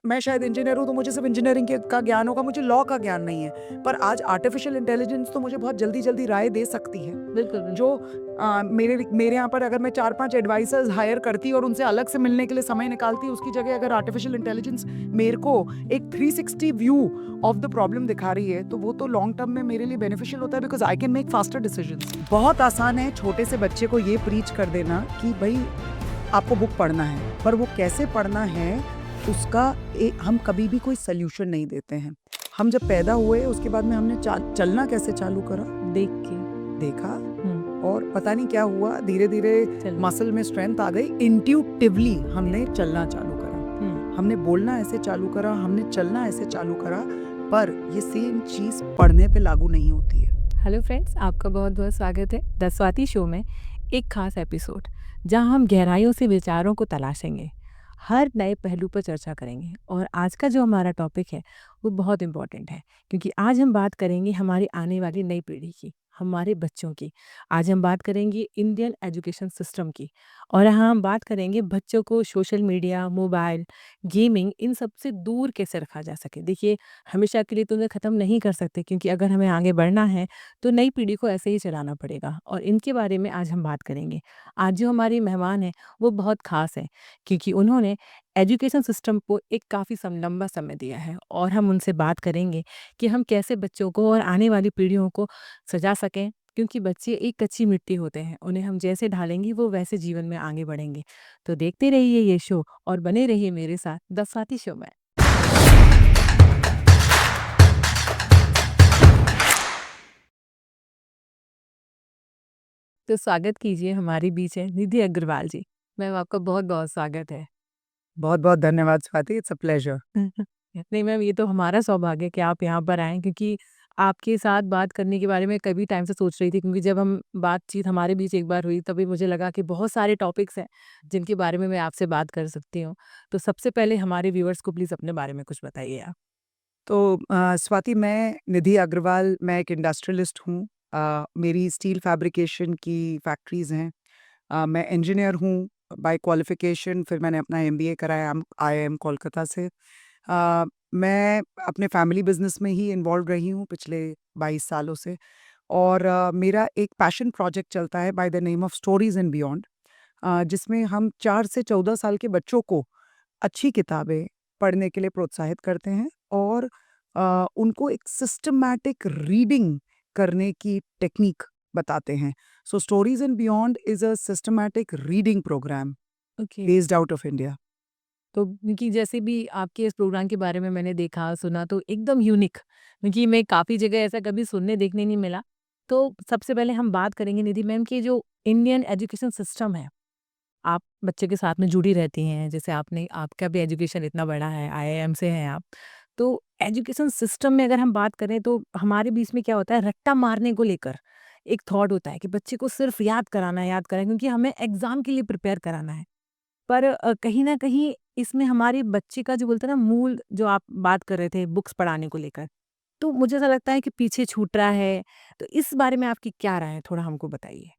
मैं शायद इंजीनियर हूँ तो मुझे सिर्फ इंजीनियरिंग के का ज्ञान होगा, मुझे लॉ का ज्ञान नहीं है। पर आज आर्टिफिशियल इंटेलिजेंस तो मुझे बहुत जल्दी-जल्दी राय दे सकती है। बिल्कुल, जो बिल्कुल। मेरे यहाँ पर अगर मैं 4-5 एडवाइज़र्स हायर करती और उनसे अलग से मिलने के लिए समय निकालती, उसकी जगह अगर आर्टिफिशियल इंटेलिजेंस मेरे को एक 360 व्यू ऑफ द प्रॉब्लम दिखा रही है, तो वो तो लॉन्ग टर्म में मेरे लिए बेनिफिशियल होता है because I can make faster decisions. बहुत आसान है छोटे से बच्चे को ये प्रीच कर देना कि भई आपको बुक पढ़ना है, पर वो कैसे पढ़ना है उसका हम कभी भी कोई सॉल्यूशन नहीं देते हैं। हम जब पैदा हुए उसके बाद में हमने चलना कैसे चालू करा? देख के। देखा हुँ, और पता नहीं क्या हुआ, धीरे-धीरे चल मसल में स्ट्रेंथ आ गई, इंट्यूटिवली हमने चलना चालू करा। हुँ। हमने बोलना ऐसे चालू करा, हमने चलना ऐसे चालू करा, पर ये सेम चीज़ पढ़ने पे लागू नहीं होती है। हेलो फ्रेंड्स, आपका बहुत-बहुत स्वागत है द स्वाति शो में एक खास एपिसोड, जहां हम गहराइयों से विचारों को तलाशेंगे, हर नए पहलू पर चर्चा करेंगे। और आज का जो हमारा टॉपिक है, वो बहुत इम्पोर्टेंट है, क्योंकि आज हम बात करेंगे हमारी आने वाली नई पीढ़ी की, हमारे बच्चों की। आज हम बात करेंगे इंडियन एजुकेशन सिस्टम की, और यहाँ हम बात करेंगे बच्चों को सोशल मीडिया, मोबाइल, गेमिंग इन सब से दूर कैसे रखा जा सके। देखिए, हमेशा के लिए तो उन्हें ख़त्म नहीं कर सकते, क्योंकि अगर हमें आगे बढ़ना है तो नई पीढ़ी को ऐसे ही चलाना पड़ेगा, और इनके बारे में आज हम बात करेंगे। आज जो हमारे मेहमान हैं वो बहुत ख़ास हैं, क्योंकि उन्होंने एजुकेशन सिस्टम को एक काफ़ी लंबा समय दिया है, और हम उनसे बात करेंगे कि हम कैसे बच्चों को और आने वाली पीढ़ियों को सजा सकें, क्योंकि बच्चे एक कच्ची मिट्टी होते हैं, उन्हें हम जैसे ढालेंगे वो वैसे जीवन में आगे बढ़ेंगे। तो देखते रहिए ये शो और बने रहिए मेरे साथ द स्वाति शो में। तो स्वागत कीजिए, हमारे बीच है निधि अग्रवाल जी। मैम, आपका बहुत-बहुत स्वागत है। बहुत-बहुत धन्यवाद स्वाति, इट्स अ प्लेज़र। नहीं मैम, ये तो हमारा सौभाग्य है कि आप यहाँ पर आएँ, क्योंकि आपके साथ बात करने के बारे में कभी टाइम से सोच रही थी, क्योंकि जब हम बातचीत हमारे बीच एक बार हुई, तभी मुझे लगा कि बहुत सारे टॉपिक्स हैं, जिनके बारे में मैं आपसे बात कर सकती हूँ। तो सबसे पहले हमारे व्यूअर्स को प्लीज़ अपने बारे में कुछ बताइए आप। तो स्वाति, मैं निधि अग्रवाल, मैं एक इंडस्ट्रियलिस्ट हूँ। मेरी स्टील फैब्रिकेशन की फैक्ट्रीज़ हैं। मैं इंजीनियर हूँ बाय क्वालिफ़िकेशन, फिर मैंने अपना एमबीए कराया आईआईएम कोलकाता से। मैं अपने फैमिली बिज़नेस में ही इन्वॉल्व रही हूँ पिछले 22 सालों से, और मेरा एक पैशन प्रोजेक्ट चलता है by the name of stories and beyond, जिसमें हम 4 से 14 साल के बच्चों को अच्छी किताबें पढ़ने के लिए प्रोत्साहित करते हैं, और उनको एक सिस्टमैटिक रीडिंग करने की टेक्निक बताते हैं। So stories and beyond is a systematic reading program okay. Based out of India. तो क्योंकि जैसे भी आपके इस प्रोग्राम के बारे में मैंने देखा, सुना, तो एकदम यूनिक, क्योंकि मैं काफ़ी जगह ऐसा कभी सुनने देखने नहीं मिला। तो सबसे पहले हम बात करेंगे निधि मैम कि जो इंडियन एजुकेशन सिस्टम है, आप बच्चे के साथ में जुड़ी रहती हैं, जैसे आपने आपका भी एजुकेशन इतना बड़ा है, आईआईएम से हैं आप। तो एजुकेशन सिस्टम में अगर हम बात करें, तो हमारे बीच में क्या होता है, रट्टा मारने को लेकर एक थॉट होता है कि बच्चे को सिर्फ याद कराना, क्योंकि हमें एग्ज़ाम के लिए प्रिपेयर कराना है। पर कहीं न कहीं इसमें हमारे बच्चे का जो बोलते हैं ना, मूल जो आप बात कर रहे थे बुक्स पढ़ाने को लेकर, तो मुझे ऐसा लगता है कि पीछे छूट रहा है। तो इस बारे में आपकी क्या राय है? थोड़ा हमको बताइए।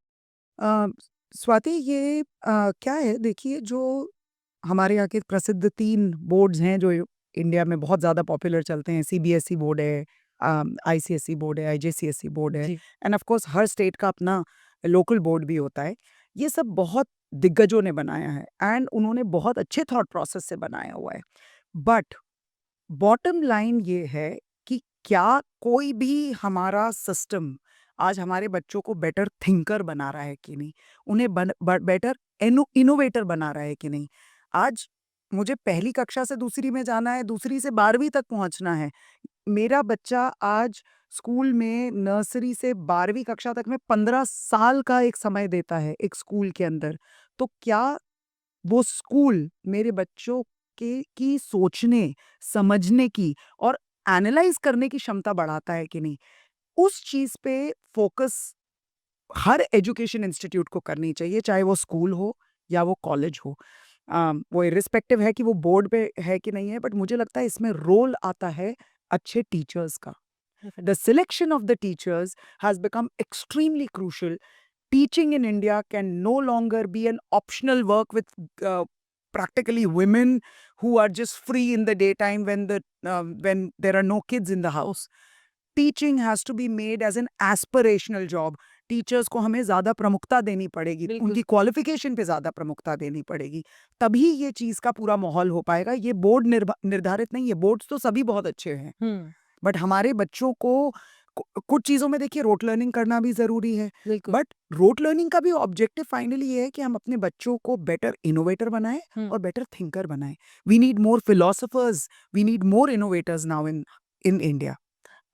अ, स्वाति, ये क्या है, देखिए, जो हमारे यहाँ के प्रसिद्ध 3 बोर्ड्स हैं जो इंडिया में बहुत ज़्यादा पॉपुलर चलते हैं, सीबीएसई बोर्ड है, आईसीएसई बोर्ड है, आईजीसीएसई बोर्ड है, जी। एंड ऑफ कोर्स हर स्टेट का अपना लोकल बोर्ड भी होता है। ये सब बहुत दिग्गजों ने बनाया है एंड उन्होंने बहुत अच्छे थॉट प्रोसेस से बनाया हुआ है। बट बॉटम लाइन ये है कि क्या कोई भी हमारा सिस्टम आज हमारे बच्चों को बेटर थिंकर बना रहा है कि नहीं? उन्हें बेटर इनोवेटर बना रहा है कि नहीं? आज मुझे पहली कक्षा से दूसरी में जाना है, दूसरी से 12वीं तक पहुंचना है। मेरा बच्चा आज स्कूल में नर्सरी से 12वीं कक्षा तक में 15 साल का एक समय देता है एक स्कूल के अंदर। तो क्या वो स्कूल मेरे बच्चों के की सोचने, समझने की और एनालाइज़ करने की क्षमता बढ़ाता है कि नहीं? उस चीज़ पे फ़ोकस हर एजुकेशन इंस्टीट्यूट को करनी चाहिए, चाहे वो स्कूल हो या वो कॉलेज हो। वो इर्रिस्पेक्टिव है कि वो बोर्ड पे है कि नहीं है, बट मुझे लगता है इसमें रोल आता है अच्छे टीचर्स का। The selection of the teachers has become extremely crucial. Teaching in India can no longer be an optional work with uh, practically women who are just free in the daytime when there are no kids in the house. Teaching has to be made as an aspirational job. Teachers को हमें ज्यादा प्रमुखता देनी पड़ेगी, बिल्कुल। उनकी qualification पे ज्यादा प्रमुखता देनी पड़ेगी, तभी ये चीज का पूरा माहौल हो पाएगा. ये बोर्ड निर्धारित नहीं है. बोर्ड्स तो सभी बहुत अच्छे हैं, बट हमारे बच्चों को कुछ चीजों में देखिए रोट लर्निंग करना भी जरूरी है. बिल्कुल। बट रोट लर्निंग का भी ऑब्जेक्टिव फाइनली ये है कि हम अपने बच्चों को बेटर इनोवेटर बनाएं और बेटर थिंकर बनाएं. We need more philosophers, we need more innovators now in India.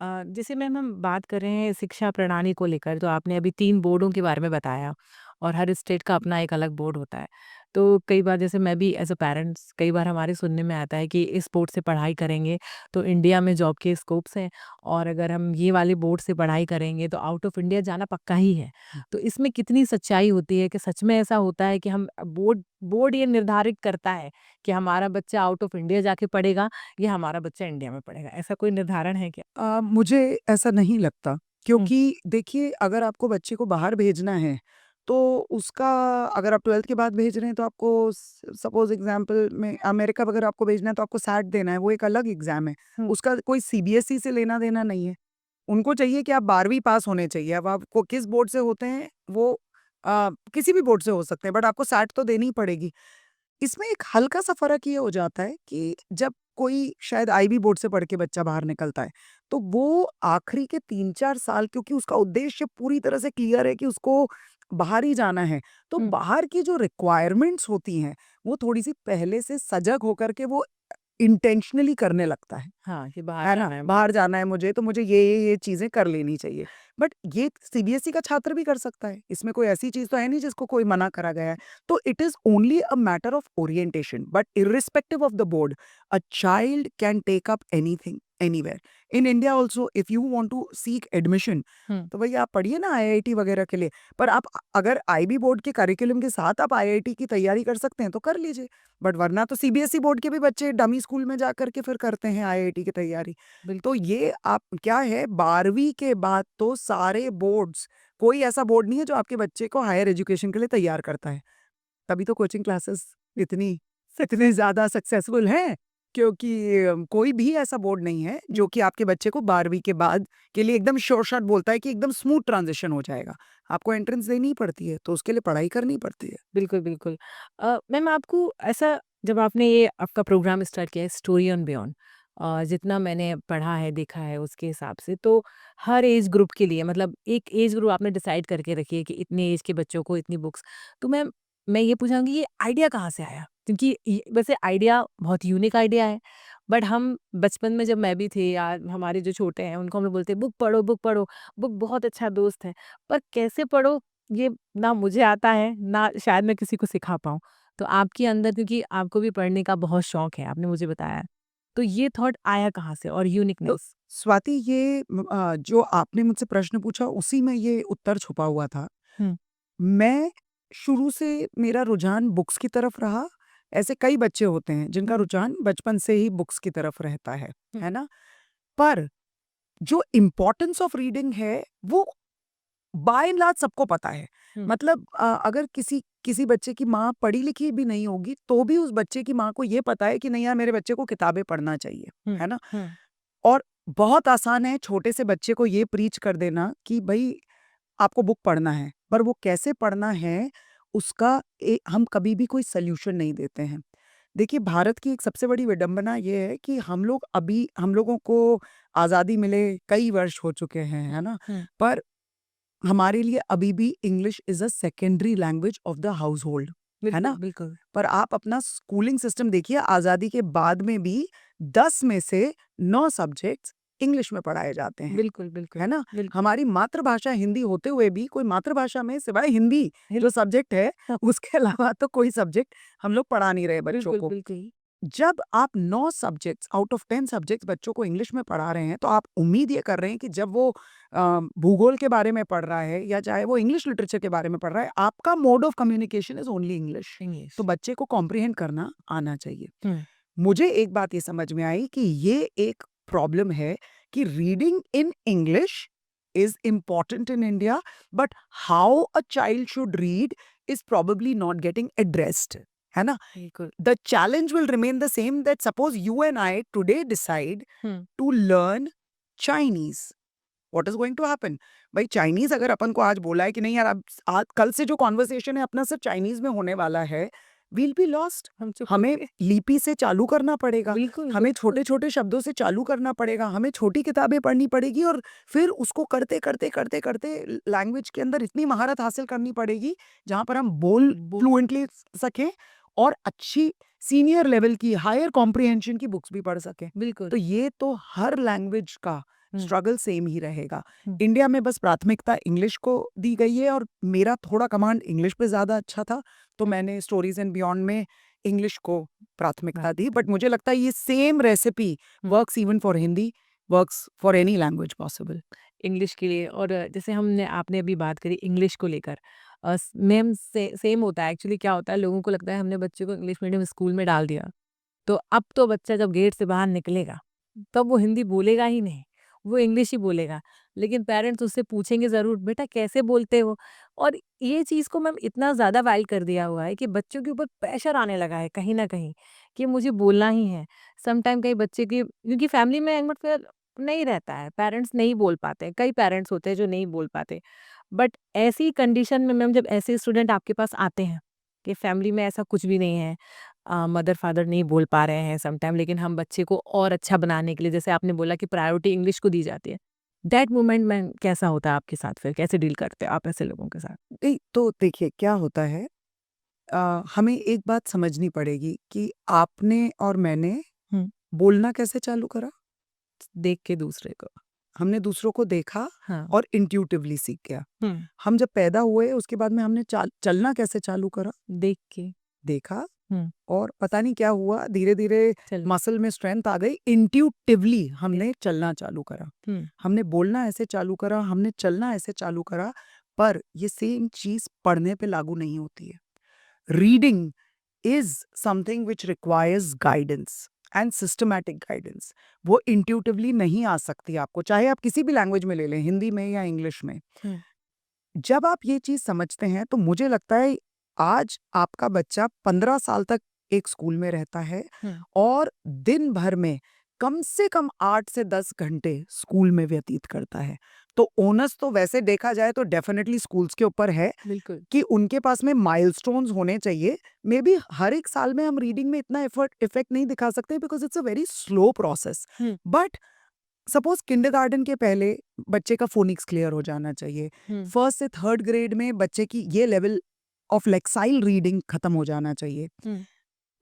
जैसे मैम हम बात कर रहे हैं शिक्षा प्रणाली को लेकर, तो आपने अभी 3 बोर्डों के बारे में बताया और हर स्टेट का अपना एक अलग बोर्ड होता है। तो कई बार जैसे मैं भी एज़ अ पेरेंट्स कई बार हमारे सुनने में आता है कि इस बोर्ड से पढ़ाई करेंगे तो इंडिया में जॉब के स्कोप्स हैं, और अगर हम ये वाले बोर्ड से पढ़ाई करेंगे तो आउट ऑफ इंडिया जाना पक्का ही है। तो इसमें कितनी सच्चाई होती है कि सच में ऐसा होता है कि हम बोर्ड बोर्ड ये निर्धारित करता है कि हमारा बच्चा आउट ऑफ इंडिया जाके पढ़ेगा या हमारा बच्चा इंडिया में पढ़ेगा? ऐसा कोई निर्धारण है क्या? मुझे ऐसा नहीं लगता, क्योंकि देखिए अगर आपको बच्चे को बाहर भेजना है तो उसका, अगर आप 12th के बाद भेज रहे हैं तो आपको सपोज एग्जांपल में अमेरिका अगर आपको भेजना है तो आपको सैट देना है, वो एक अलग एग्जाम है. उसका कोई सीबीएसई से लेना देना नहीं है. उनको चाहिए कि आप 12वीं पास होने चाहिए. अब आपको किस बोर्ड से होते हैं वो किसी भी बोर्ड से हो सकते हैं, बट आपको सैट तो देनी ही पड़ेगी. इसमें एक हल्का सा फ़र्क ये हो जाता है कि जब कोई शायद आईबी बोर्ड से पढ़ के बच्चा बाहर निकलता है, तो वो आखिरी के 3-4 साल, क्योंकि उसका उद्देश्य पूरी तरह से क्लियर है कि उसको बाहर ही जाना है, तो बाहर की जो रिक्वायरमेंट्स होती हैं, वो थोड़ी-सी पहले से सजग होकर के वो इंटेंशनली करने लगता है. हाँ, कि बाहर है ना? जाना है। बाहर जाना है मुझे, तो मुझे ये चीज़ें कर लेनी चाहिए. बट ये सीबीएसई का छात्र भी कर सकता है. इसमें कोई ऐसी चीज़ तो है नहीं जिसको कोई मना करा गया है. तो it is only a matter of orientation. But irrespective of the board, a child can take up anything, anywhere. In India also if you want to seek admission, तो भैया आप पढ़िए ना आईआईटी वगैरह के लिए. पर आप अगर आईबी बोर्ड के करिकुलम के साथ आप आईआईटी की तैयारी कर सकते हैं तो कर लीजिए. बट वरना तो सीबीएसई बोर्ड के भी बच्चे डमी स्कूल में जा करके फिर करते हैं आईआईटी की तैयारी. बिल्कुल। तो ये आप क्या है, 12वीं के बाद तो सारे बोर्ड्स, कोई ऐसा बोर्ड नहीं है जो आपके बच्चे को हायर एजुकेशन के लिए तैयार करता है. तभी तो कोचिंग क्लासेस इतनी इतने ज़्यादा सक्सेसफुल हैं, क्योंकि कोई भी ऐसा बोर्ड नहीं है जो कि आपके बच्चे को 12वीं के बाद के लिए एकदम श्योर शॉट बोलता है कि एकदम स्मूथ ट्रांजिशन हो जाएगा. आपको एंट्रेंस देनी ही पड़ती है, तो उसके लिए पढ़ाई करनी पड़ती है. बिल्कुल, बिल्कुल। मैम आपको ऐसा, जब आपने ये आपका प्रोग्राम स्टार्ट किया है स्टोरी ऑन बियॉन्ड, जितना मैंने पढ़ा है, देखा है उसके हिसाब से तो हर एज ग्रुप के लिए मतलब एक एज ग्रुप आपने डिसाइड करके रखी है कि इतने एज के बच्चों को इतनी बुक्स। तो मैम मैं ये पूछाऊँगी ये आइडिया कहाँ से आया? क्योंकि ये वैसे आइडिया बहुत यूनिक आइडिया है, बट हम बचपन में जब मैं भी थी या हमारे जो छोटे हैं उनको हम लोग बोलते हैं बुक पढ़ो, बुक बहुत अच्छा दोस्त है। पर कैसे पढ़ो ये ना मुझे आता है, ना शायद मैं किसी को सिखा पाऊँ। तो आपके अंदर क्योंकि आपको भी पढ़ने का बहुत शौक है, आपने मुझे बताया। तो ये थॉट आया कहाँ से और तो यूनिकनेस? स्वाति, ये जो आपने मुझसे प्रश्न पूछा उसी में ये उत्तर छुपा हुआ था. हुँ, मैं शुरू से मेरा रुझान बुक्स की तरफ रहा. ऐसे कई बच्चे होते हैं जिनका हुँ, रुझान बचपन से ही बुक्स की तरफ रहता हुँ, है ना? पर जो इम्पोर्टेंस ऑफ रीडिंग है वो बाय एंड लार्ज सबको पता है. हुँ, मतलब अगर किसी किसी बच्चे की माँ पढ़ी लिखी भी नहीं होगी तो भी उस बच्चे की माँ को ये पता है कि नहीं यार, मेरे बच्चे को किताबें पढ़ना चाहिए, हुँ, है ना? हुँ, और बहुत आसान है छोटे से बच्चे को ये प्रीच कर देना कि भाई आपको बुक पढ़ना है, पर वो कैसे पढ़ना है उसका हम कभी भी कोई सॉल्यूशन नहीं देते हैं. देखिए, भारत की एक सबसे बड़ी विडंबना ये है कि हम लोगों को आज़ादी मिले कई वर्ष हो चुके हैं, है ना? हुँ। पर हमारे लिए अभी भी English is a secondary language of the household, है बिल्कुल, ना? बिल्कुल। पर आप अपना स्कूलिंग सिस्टम देखिए, आज़ादी के बाद में भी 10 में से 9 सब्जेक्ट्स इंग्लिश में पढ़ाए जाते हैं, बिल्कुल, बिल्कुल, है ना? बिल्कुल। हमारी मातृभाषा हिंदी होते हुए भी कोई मातृभाषा में सिवाय हिंदी हिल जो सब्जेक्ट है, हाँ, उसके अलावा तो कोई सब्जेक्ट हम लोग पढ़ा नहीं रहे बच्चों बिल्कुल, को. बिल्कुल। जब आप 9 सब्जेक्ट्स आउट ऑफ 10 सब्जेक्ट्स बच्चों को इंग्लिश में पढ़ा रहे हैं, तो आप उम्मीद ये कर रहे हैं कि जब वो भूगोल के बारे में पढ़ रहा है या चाहे वो इंग्लिश लिटरेचर के बारे में पढ़ रहा है, आपका mode of communication is only English. English. तो बच्चे को कॉम्प्रिहेंड करना आना चाहिए. हुँ, मुझे एक बात ये समझ में आई कि ये एक प्रॉब्लम है कि reading in English is important in India, but how a child should read is probably not getting addressed, है ना? बिल्कुल। The challenge will remain the same, that suppose you and I today decide hmm, to learn Chinese. What is going to happen? भाई Chinese अगर अपन को आज बोला है कि नहीं यार, अब आज कल से जो कॉन्वर्सेशन है अपना सिर्फ चाइनीज में होने वाला है, वील बी लॉस्ट। हम चुप हो हमें गए। लिपि से चालू करना पड़ेगा, बिल्कुल, हमें बिल्कुल। छोटे छोटे शब्दों से चालू करना पड़ेगा, हमें छोटी किताबें पढ़नी पड़ेगी, और फिर उसको करते करते करते करते लैंग्वेज के अंदर इतनी महारत हासिल करनी पड़ेगी जहां पर हम बोल बो फ्लुएंटली सकें और अच्छी सीनियर लेवल की हायर कॉम्प्रिहेंशन की बुक्स भी पढ़ सकें। बिल्कुल। तो ये तो हर लैंग्वेज का हुँ, स्ट्रगल सेम ही रहेगा। हुँ, इंडिया में बस प्राथमिकता इंग्लिश को दी गई है, और मेरा थोड़ा कमांड इंग्लिश पे ज़्यादा अच्छा था, तो हुँ। मैंने स्टोरीज एंड बियॉन्ड में इंग्लिश को प्राथमिकता दी। प्राथमिकता बट मुझे लगता है ये same recipe hmm. Works even for Hindi, works for any language possible. English के लिए और जैसे हमने आपने अभी बात करी इंग्लिश को लेकर मैम से सेम होता है एक्चुअली क्या होता है लोगों को लगता है हमने बच्चे को इंग्लिश मीडियम स्कूल में डाल दिया तो अब तो बच्चा जब गेट से बाहर निकलेगा तब वो हिंदी बोलेगा ही नहीं वो इंग्लिश ही बोलेगा लेकिन पेरेंट्स उससे पूछेंगे ज़रूर बेटा कैसे बोलते हो और ये चीज़ को मैम इतना ज़्यादा वाइल कर दिया हुआ है कि बच्चों के ऊपर प्रेशर आने लगा है कहीं ना कहीं कि मुझे बोलना ही है समटाइम कई बच्चे की क्योंकि फैमिली में एटमोसफेयर नहीं रहता है, पेरेंट्स नहीं बोल पाते, कई पेरेंट्स होते हैं जो नहीं बोल पाते। बट ऐसी कंडीशन में मैम जब ऐसे स्टूडेंट आपके पास आते हैं, कि फैमिली में ऐसा कुछ भी नहीं है मदर-फादर नहीं बोल पा रहे हैं समटाइम लेकिन हम बच्चे को और अच्छा बनाने के लिए जैसे आपने बोला कि प्रायोरिटी इंग्लिश को दी जाती है। दैट मोमेंट में कैसा होता है आपके साथ फिर? कैसे डील करते हो आप ऐसे लोगों के साथ? नहीं तो देखिए क्या होता है, हमें एक बात समझनी पड़ेगी कि आपने और मैंने हुँ, बोलना कैसे चालू करा। देख के दूसरे को। हमने दूसरों को देखा हाँ। और इंट्यूटिवली सीख गया। हुँ, हम जब पैदा हुए उसके बाद में हमने चलना कैसे चालू करा, देख के। देखा, हुँ, और पता नहीं क्या हुआ, धीरे धीरे चल मसल में स्ट्रेंथ आ गई, इंट्यूटिवली ए हमने चलना चालू करा, हुँ, हमने बोलना ऐसे चालू करा, हमने चलना ऐसे चालू करा। पर ये सेम चीज पढ़ने पे लागू नहीं होती है। Reading is something which requires guidance and systematic guidance. वो इंट्यूटिवली नहीं आ सकती आपको, चाहे आप किसी भी लैंग्वेज में ले लें, हिंदी में या इंग्लिश में। हुँ, जब आप ये चीज समझते हैं तो मुझे लगता है आज आपका बच्चा 15 साल तक एक स्कूल में रहता है हुँ, और दिन भर में कम से कम 8 से 10 घंटे स्कूल में व्यतीत करता है। तो ओनस तो वैसे देखा जाए तो डेफिनेटली स्कूल्स के ऊपर है बिल्कुल। कि उनके पास में माइलस्टोन्स होने चाहिए। मे बी हर एक साल में हम रीडिंग में इतना इफेक्ट नहीं दिखा सकते because it's a very slow process. Hmm, but suppose kindergarten के पहले बच्चे का फोनिक्स क्लियर हो जाना चाहिए। हुँ, फर्स्ट से थर्ड ग्रेड में बच्चे की ये लेवल ऑफ लेक्साइल रीडिंग खत्म हो जाना चाहिए। हुँ,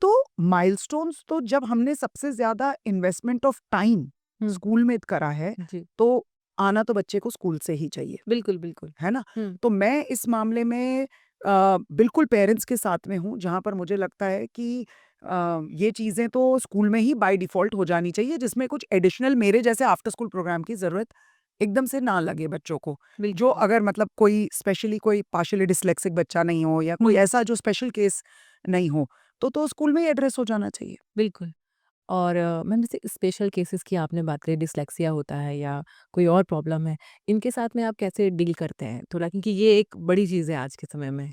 तो माइलस्टोन्स तो जब हमने सबसे ज्यादा investment of time hmm, school में करा है, जी। तो आना तो बच्चे को स्कूल से ही चाहिए, बिल्कुल, बिल्कुल। है ना? हुँ, तो मैं इस मामले में बिल्कुल पेरेंट्स के साथ में हूँ, जहाँ पर मुझे लगता है कि ये चीज़ें तो स्कूल में ही बाय डिफ़ॉल्ट हो जानी चाहिए, जिसमें कुछ एडिशनल मेरे जैसे आफ्टर स्कूल प्रोग्राम की ज़रूरत एकदम से ना लगे बच्चों को। जो बिल्कुल। अगर मतलब कोई स्पेशली कोई पार्शियली डिस्लेक्सिक बच्चा नहीं हो या कोई हुँ, ऐसा जो स्पेशल केस नहीं हो, तो स्कूल में ही एड्रेस हो जाना चाहिए। बिल्कुल और मैम जैसे स्पेशल केसेस की आपने बात करी डिस्लेक्सिया होता है या कोई और प्रॉब्लम है, इनके साथ में आप कैसे डील करते हैं? थोड़ा क्योंकि ये एक बड़ी चीज़ है आज के समय में।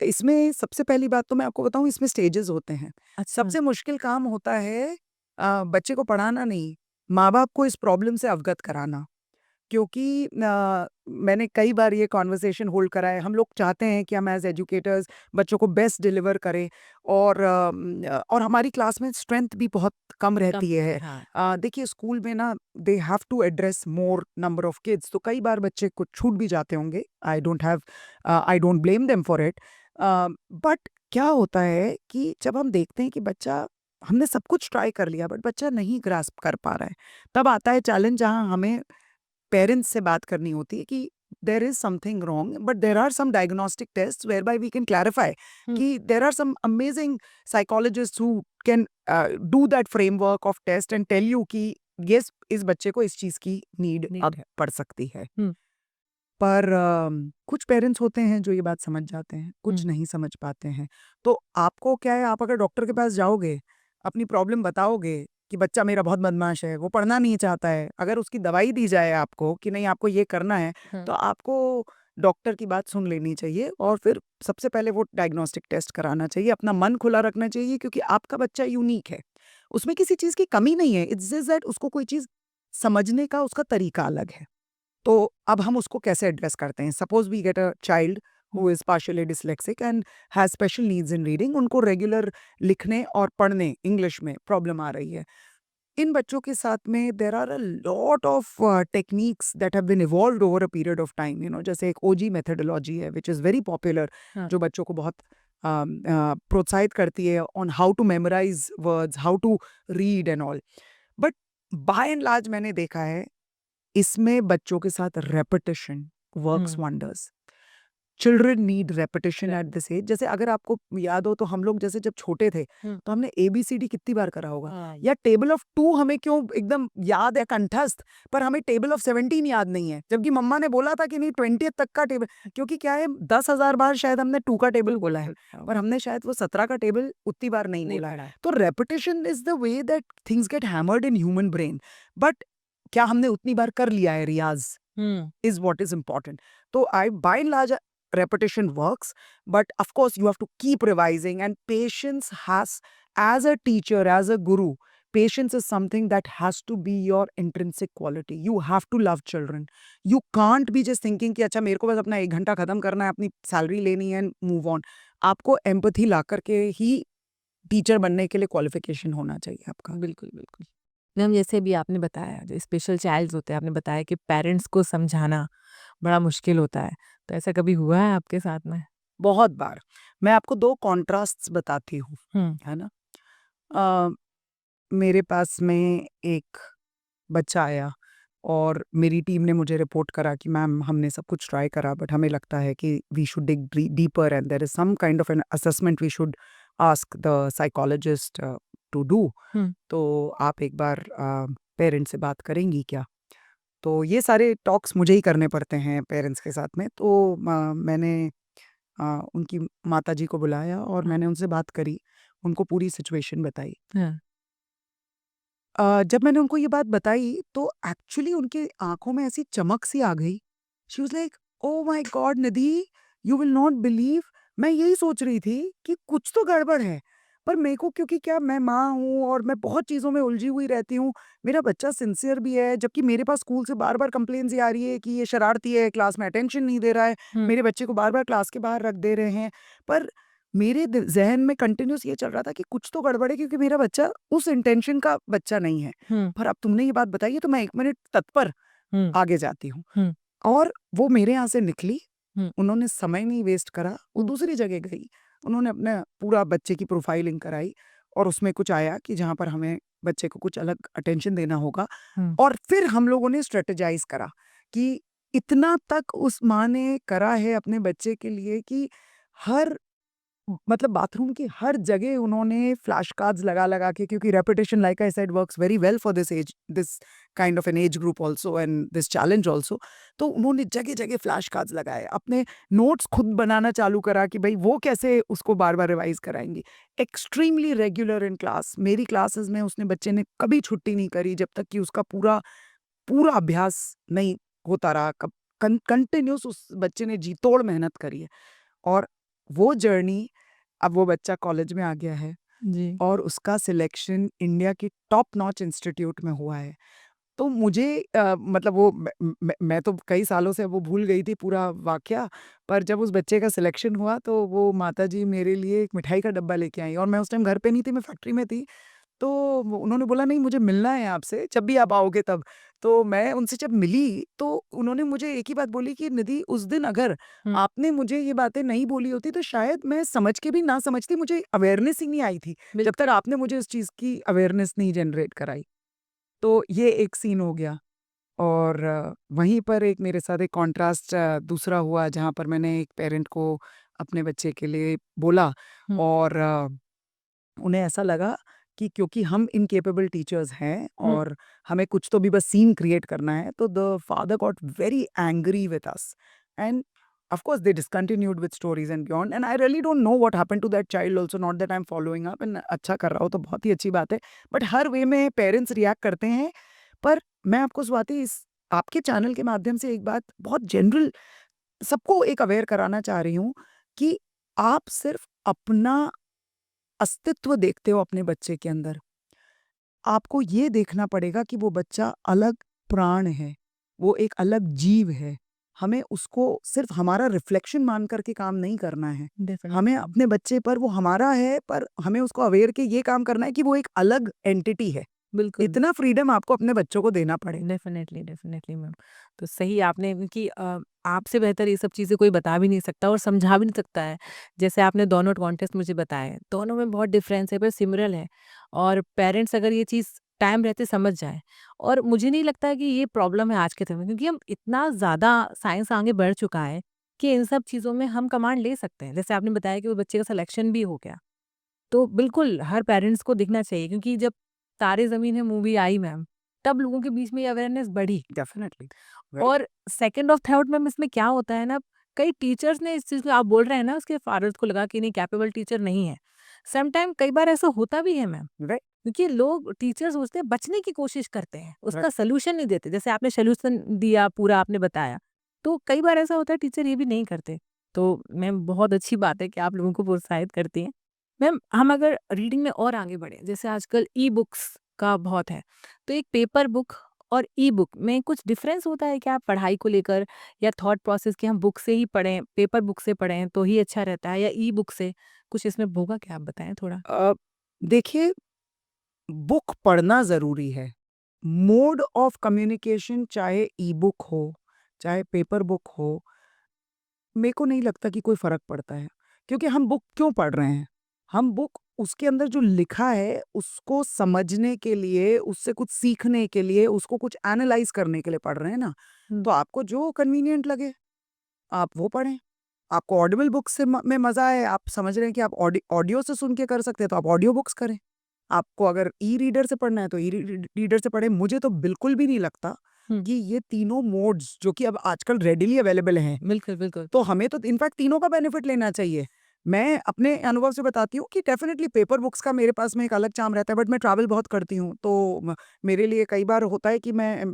इसमें सबसे पहली बात तो मैं आपको बताऊँ, इसमें स्टेजेस होते हैं। अच्छा। सबसे मुश्किल काम होता है बच्चे को पढ़ाना नहीं, माँ-बाप को इस प्रॉब्लम से अवगत कराना। क्योंकि मैंने कई बार ये कॉन्वर्सेशन होल्ड करा है। हम लोग चाहते हैं कि हम एज़ एजुकेटर्स बच्चों को बेस्ट डिलीवर करें, और हमारी क्लास में स्ट्रेंथ भी बहुत कम कम रहती है। हाँ, देखिए स्कूल में ना they have to address more number of kids, तो कई बार बच्चे कुछ छूट भी जाते होंगे। I don't blame them for it. But क्या होता है कि जब हम देखते हैं कि बच्चा, हमने सब कुछ ट्राई कर लिया बट बच्चा नहीं ग्रास्प कर पा रहा है, तब आता है चैलेंज जहाँ हमें पेरेंट्स से बात करनी होती है कि there is something wrong, but there are some diagnostic test where by we can clarify hmm, कि there are some amazing psychologist who can do that framework of test and tell you कि yes, इस बच्चे को इस चीज की need need अब है। पड़ सकती है। हुँ, पर कुछ पेरेंट्स होते हैं जो ये बात समझ जाते हैं, कुछ हुँ, नहीं समझ पाते हैं। तो आपको क्या है, आप अगर डॉक्टर के पास जाओगे, अपनी प्रॉब्लम बताओगे कि बच्चा मेरा बहुत बदमाश है, वो पढ़ना नहीं चाहता है, अगर उसकी दवाई दी जाए आपको कि नहीं आपको ये करना है, हाँ, तो आपको डॉक्टर की बात सुन लेनी चाहिए और फिर सबसे पहले वो डायग्नोस्टिक टेस्ट कराना चाहिए, अपना मन खुला रखना चाहिए क्योंकि आपका बच्चा यूनिक है, उसमें किसी चीज़ की कमी नहीं है, इट्स जस्ट दैट उसको कोई चीज़ समझने का उसका तरीका अलग है। तो अब हम उसको कैसे एड्रेस करते हैं? Suppose we get a child who is partially dyslexic and has special needs in reading, उनको रेगुलर लिखने और पढ़ने इंग्लिश में प्रॉब्लम आ रही है। इन बच्चों के साथ में there are a lot of techniques that have been evolved over a period of time, जैसे एक ओजी मेथोडोलॉजी है व्हिच इज़ वेरी पॉपुलर, हाँ। जो बच्चों को बहुत प्रोत्साहित करती है on how to memorise words, how to read and all. But by and large मैंने देखा है इसमें बच्चों के साथ रेपिटिशन वर्क्स हुँ। Wonders. Children need repetition correct. At this age. जैसे अगर आपको याद हो तो हम लोग जैसे जब छोटे थे हुँ। तो हमने एबीसीडी कितनी बार करा होगा, हाँ। या टेबल ऑफ 2 हमें क्यों एकदम याद है कंठस्थ, पर हमें टेबल ऑफ 17 याद नहीं है, जबकि मम्मा ने बोला था कि नहीं 20 तक का टेबल, क्योंकि क्या है 10,000 बार शायद हमने 2 का टेबल बोला है, पर हमने शायद वो 17 का टेबल उतनी बार नहीं नहीं बोला है। पढ़ा है। तो repetition is the way that things get hammered in human brain, but क्या हमने उतनी बार कर लिया है रियाज हुँ। is what is important. So I by and large repetition works, but of course you have to keep revising, and patience has, as a teacher, as a guru, patience is something that has to be your intrinsic quality. You have to love children. You can't be just thinking कि अच्छा मेरे को बस अपना 1 घंटा खत्म करना है, अपनी सैलरी लेनी है, move on. आपको एम्पैथी ला करके ही टीचर बनने के लिए क्वालिफिकेशन होना चाहिए आपका। बिल्कुल, बिल्कुल। मैम जैसे भी आपने बताया जो स्पेशल चाइल्ड्स होते हैं, आपने बताया कि पेरेंट्स को समझाना बड़ा मुश्किल होता है। तो ऐसा कभी हुआ है आपके साथ में? बहुत बार। मैं आपको 2 कॉन्ट्रास्ट्स बताती हूँ, हुँ। है ना? अ, मेरे पास में एक बच्चा आया और मेरी टीम ने मुझे रिपोर्ट करा कि मैम हमने सब कुछ ट्राई करा, बट हमें लगता है कि we should dig deeper and there is some kind of an assessment we should ask the psychologist to do. Hmm. तो आप एक बार पेरेंट्स से बात करेंगी क्या? तो ये सारे टॉक्स मुझे ही करने पड़ते हैं पेरेंट्स के साथ में। तो मैंने उनकी माताजी को बुलाया और हाँ। मैंने उनसे बात करी, उनको पूरी सिचुएशन बताई। हाँ। जब मैंने उनको ये बात बताई तो एक्चुअली उनकी आँखों में ऐसी चमक सी आ गई। She was like, oh my God Nidhi, you will not believe, मैं यही सोच रही थी कि कुछ तो गड़बड़ है। पर मेरे को क्योंकि क्या मैं माँ हूँ और मैं बहुत चीज़ों में उलझी हुई रहती हूँ। मेरा बच्चा सिंसियर भी है, जबकि मेरे पास स्कूल से बार-बार कंप्लेंट्स ये आ रही है कि ये शरारती है, क्लास में अटेंशन नहीं दे रहा है, हुँ। मेरे बच्चे को बार-बार क्लास के बाहर रख दे रहे हैं। पर मेरे ज़हन में कंटिन्यूअस ये चल रहा था कि कुछ तो गड़बड़ है क्योंकि मेरा बच्चा उस इंटेंशन का बच्चा नहीं है। हुँ। पर अब तुमने ये बात बताई है तो मैं 1 मिनट तत्पर हुँ। आगे जाती हूँ। हुँ। और वो मेरे यहाँ से निकली, हुँ। उन्होंने समय नहीं वेस्ट करा, वो हुँ। दूसरी जगह गई। उन्होंने अपना पूरा बच्चे की प्रोफाइलिंग कराई और उसमें कुछ आया कि जहाँ पर हमें बच्चे को कुछ अलग अटेंशन देना होगा, हुँ। और फिर हम लोगों ने स्ट्रैटेजाइज़ करा कि इतना तक उस माँ ने करा है अपने बच्चे के लिए कि हर मतलब बाथरूम की हर जगह उन्होंने फ्लैश कार्ड्स लगा-लगा के, क्योंकि repetition like I said works very well for this age, this kind of an age group also and this challenge also. तो उन्होंने जगह-जगह फ्लैश कार्ड्स लगाए, अपने नोट्स खुद बनाना चालू करा कि भई वो कैसे उसको बार-बार रिवाइज़ कराएँगी। एक्सट्रीमली रेगुलर इन क्लास, मेरी क्लासेस में उसने बच्चे ने कभी छुट्टी नहीं करी जब तक कि उसका पूरा पूरा अभ्यास नहीं होता रहा। कब कंटिन्यूअस उस बच्चे ने जी तोड़ मेहनत करी है। और वो जर्नी, अब वो बच्चा कॉलेज में आ गया है जी। और उसका सिलेक्शन इंडिया की टॉप नॉच इंस्टीट्यूट में हुआ है। तो मुझे मतलब वो मैं तो कई सालों से वो भूल गई थी पूरा वाक़या, पर जब उस बच्चे का सिलेक्शन हुआ तो वो माताजी मेरे लिए एक मिठाई का डब्बा लेके आईं और मैं उस टाइम घर पे नहीं थी, मैं फैक्ट्री में थी। तो वो उन्होंने बोला नहीं मुझे मिलना है आपसे, जब भी आप आओगे तब। तो मैं उनसे जब मिली तो उन्होंने मुझे एक ही बात बोली कि निधि, उस दिन अगर हुँ। आपने मुझे ये बातें नहीं बोली होती तो शायद मैं समझ के भी ना समझती, मुझे अवेयरनेस ही नहीं आई थी, जब बिल्कुल। तक आपने मुझे उस चीज़ की अवेयरनेस नहीं जनरेट कराई। तो ये एक सीन हो गया। और वहीं पर एक मेरे साथ एक कॉन्ट्रास्ट दूसरा हुआ जहाँ पर मैंने एक पेरेंट को अपने बच्चे के लिए बोला हुँ। और उन्हें ऐसा लगा कि क्योंकि हम इनकेपेबल टीचर्स हैं हुँ। और हमें कुछ तो भी बस सीन क्रिएट करना है, तो the father got very angry with us and of course they discontinued with stories and beyond, and I really don't know what happened to that child also, not that I'm following up, and अच्छा कर रहा हो तो बहुत ही अच्छी बात है, but हर वे में पेरेंट्स रिएक्ट करते हैं। पर मैं आपको स्वाति इस आपके चैनल के माध्यम से एक बात बहुत जनरल सबको एक अवेयर कराना चाह रही हूँ कि आप सिर्फ अपना अस्तित्व देखते हो अपने बच्चे के अंदर। आपको ये देखना पड़ेगा कि वो बच्चा अलग प्राण है, वो एक अलग जीव है। हमें उसको सिर्फ हमारा रिफ्लेक्शन मान कर के काम नहीं करना है। हमें डेफिनेटली। अपने बच्चे पर, वो हमारा है, पर हमें उसको अवेयर के ये काम करना है कि वो एक अलग एंटिटी है। बिल्कुल। इतना फ्रीडम आपको अपने बच्चों को देना पड़ेगा। Definitely, definitely ma'am. तो सही आपने, क्योंकि आपसे बेहतर ये सब चीज़ें कोई बता भी नहीं सकता और समझा भी नहीं सकता है। जैसे आपने दोनों कॉन्टेस्ट मुझे बताए, दोनों में बहुत डिफरेंस है पर सिमिलर है, और पेरेंट्स अगर ये चीज़ टाइम रहते समझ जाएँ, और मुझे नहीं लगता है कि ये प्रॉब्लम है आज के समय में, क्योंकि हम इतना ज़्यादा साइंस आगे बढ़ चुका है कि इन सब चीज़ों में हम कमांड ले सकते हैं। जैसे आपने बताया कि वो बच्चे का सिलेक्शन भी हो गया। तो बिल्कुल हर पेरेंट्स को दिखना चाहिए, क्योंकि जब तारे ज़मीन है मूवी आई मैम, तब लोगों के बीच में ये अवेयरनेस बढ़ी। डेफिनिटली। राइट। और सेकंड ऑफ थॉट मैम, इसमें क्या होता है ना, कई टीचर्स ने इस चीज़ को, आप बोल रहे हैं ना, उसके फादर्स को लगा कि नहीं कैपेबल टीचर नहीं है। सम टाइम कई बार ऐसा होता भी है मैम, राइट। क्योंकि लोग टीचर सोचते हैं, बचने की कोशिश करते हैं, उसका राइट। सॉल्यूशन नहीं देते। जैसे आपने सॉल्यूशन दिया, पूरा आपने बताया, तो कई बार ऐसा होता है टीचर ये भी नहीं करते। तो मैम बहुत अच्छी बात है कि आप लोगों को प्रोत्साहित करती हैं। मैम हम अगर रीडिंग में और आगे बढ़े, जैसे आजकल ई बुक्स का बहुत है, तो एक पेपर बुक और ई बुक में कुछ डिफरेंस होता है क्या पढ़ाई को लेकर, या थॉट प्रोसेस कि हम बुक से ही पढ़ें, पेपर बुक से पढ़ें तो ही अच्छा रहता है, या ई बुक से? कुछ इसमें होगा क्या, आप बताएं थोड़ा। अ, देखिए, बुक पढ़ना ज़रूरी है। मोड ऑफ कम्युनिकेशन चाहे ई-बुक हो, चाहे पेपर बुक हो, मेरे को नहीं लगता कि कोई फ़र्क पड़ता है। क्योंकि हम बुक क्यों पढ़ रहे हैं? हम बुक उसके अंदर जो लिखा है, उसको समझने के लिए, उससे कुछ सीखने के लिए, उसको कुछ एनालाइज़ करने के लिए पढ़ रहे हैं ना। हम्म। तो आपको जो कन्वीनिएंट लगे, आप वो पढ़ें। आपको ऑडिबल बुक्स से में मज़ा आए, आप समझ रहे हैं कि आप ऑडियो से सुन के कर सकते हैं, तो आप ऑडियो बुक्स करें। आपको अगर ई-रीडर से पढ़ना है, तो रीडर से पढ़ें। मुझे तो बिल्कुल भी नहीं लगता हम्म। कि ये तीनों मोड्स, जो कि अब आजकल रेडिली अवेलेबल हैं, बिल्कुल, बिल्कुल। तो हमें तो इनफैक्ट तीनों का बेनिफिट लेना चाहिए। मैं अपने अनुभव से बताती हूँ कि डेफ़िनिटली पेपर बुक्स का मेरे पास में एक अलग चार्म रहता है, बट मैं ट्रैवल बहुत करती हूँ, तो मेरे लिए कई बार होता है कि मैं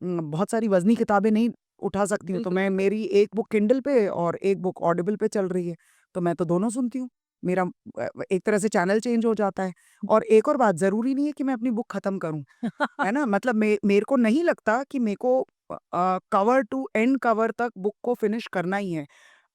बहुत सारी वज़नी किताबें नहीं उठा सकती हूँ, तो बिल्कुल, मैं, बिल्कुल। मेरी एक बुक किंडल पे और एक बुक ऑडिबल पे चल रही है, तो मैं तो दोनों सुनती हूँ। मेरा एक तरह से चैनल चेंज हो जाता है। और एक और बात, ज़रूरी नहीं है कि मैं अपनी बुक ख़त्म करूँ, है ना? मतलब मेरे को नहीं लगता कि मेरे को कवर टू एंड कवर तक बुक को फिनिश करना ही है।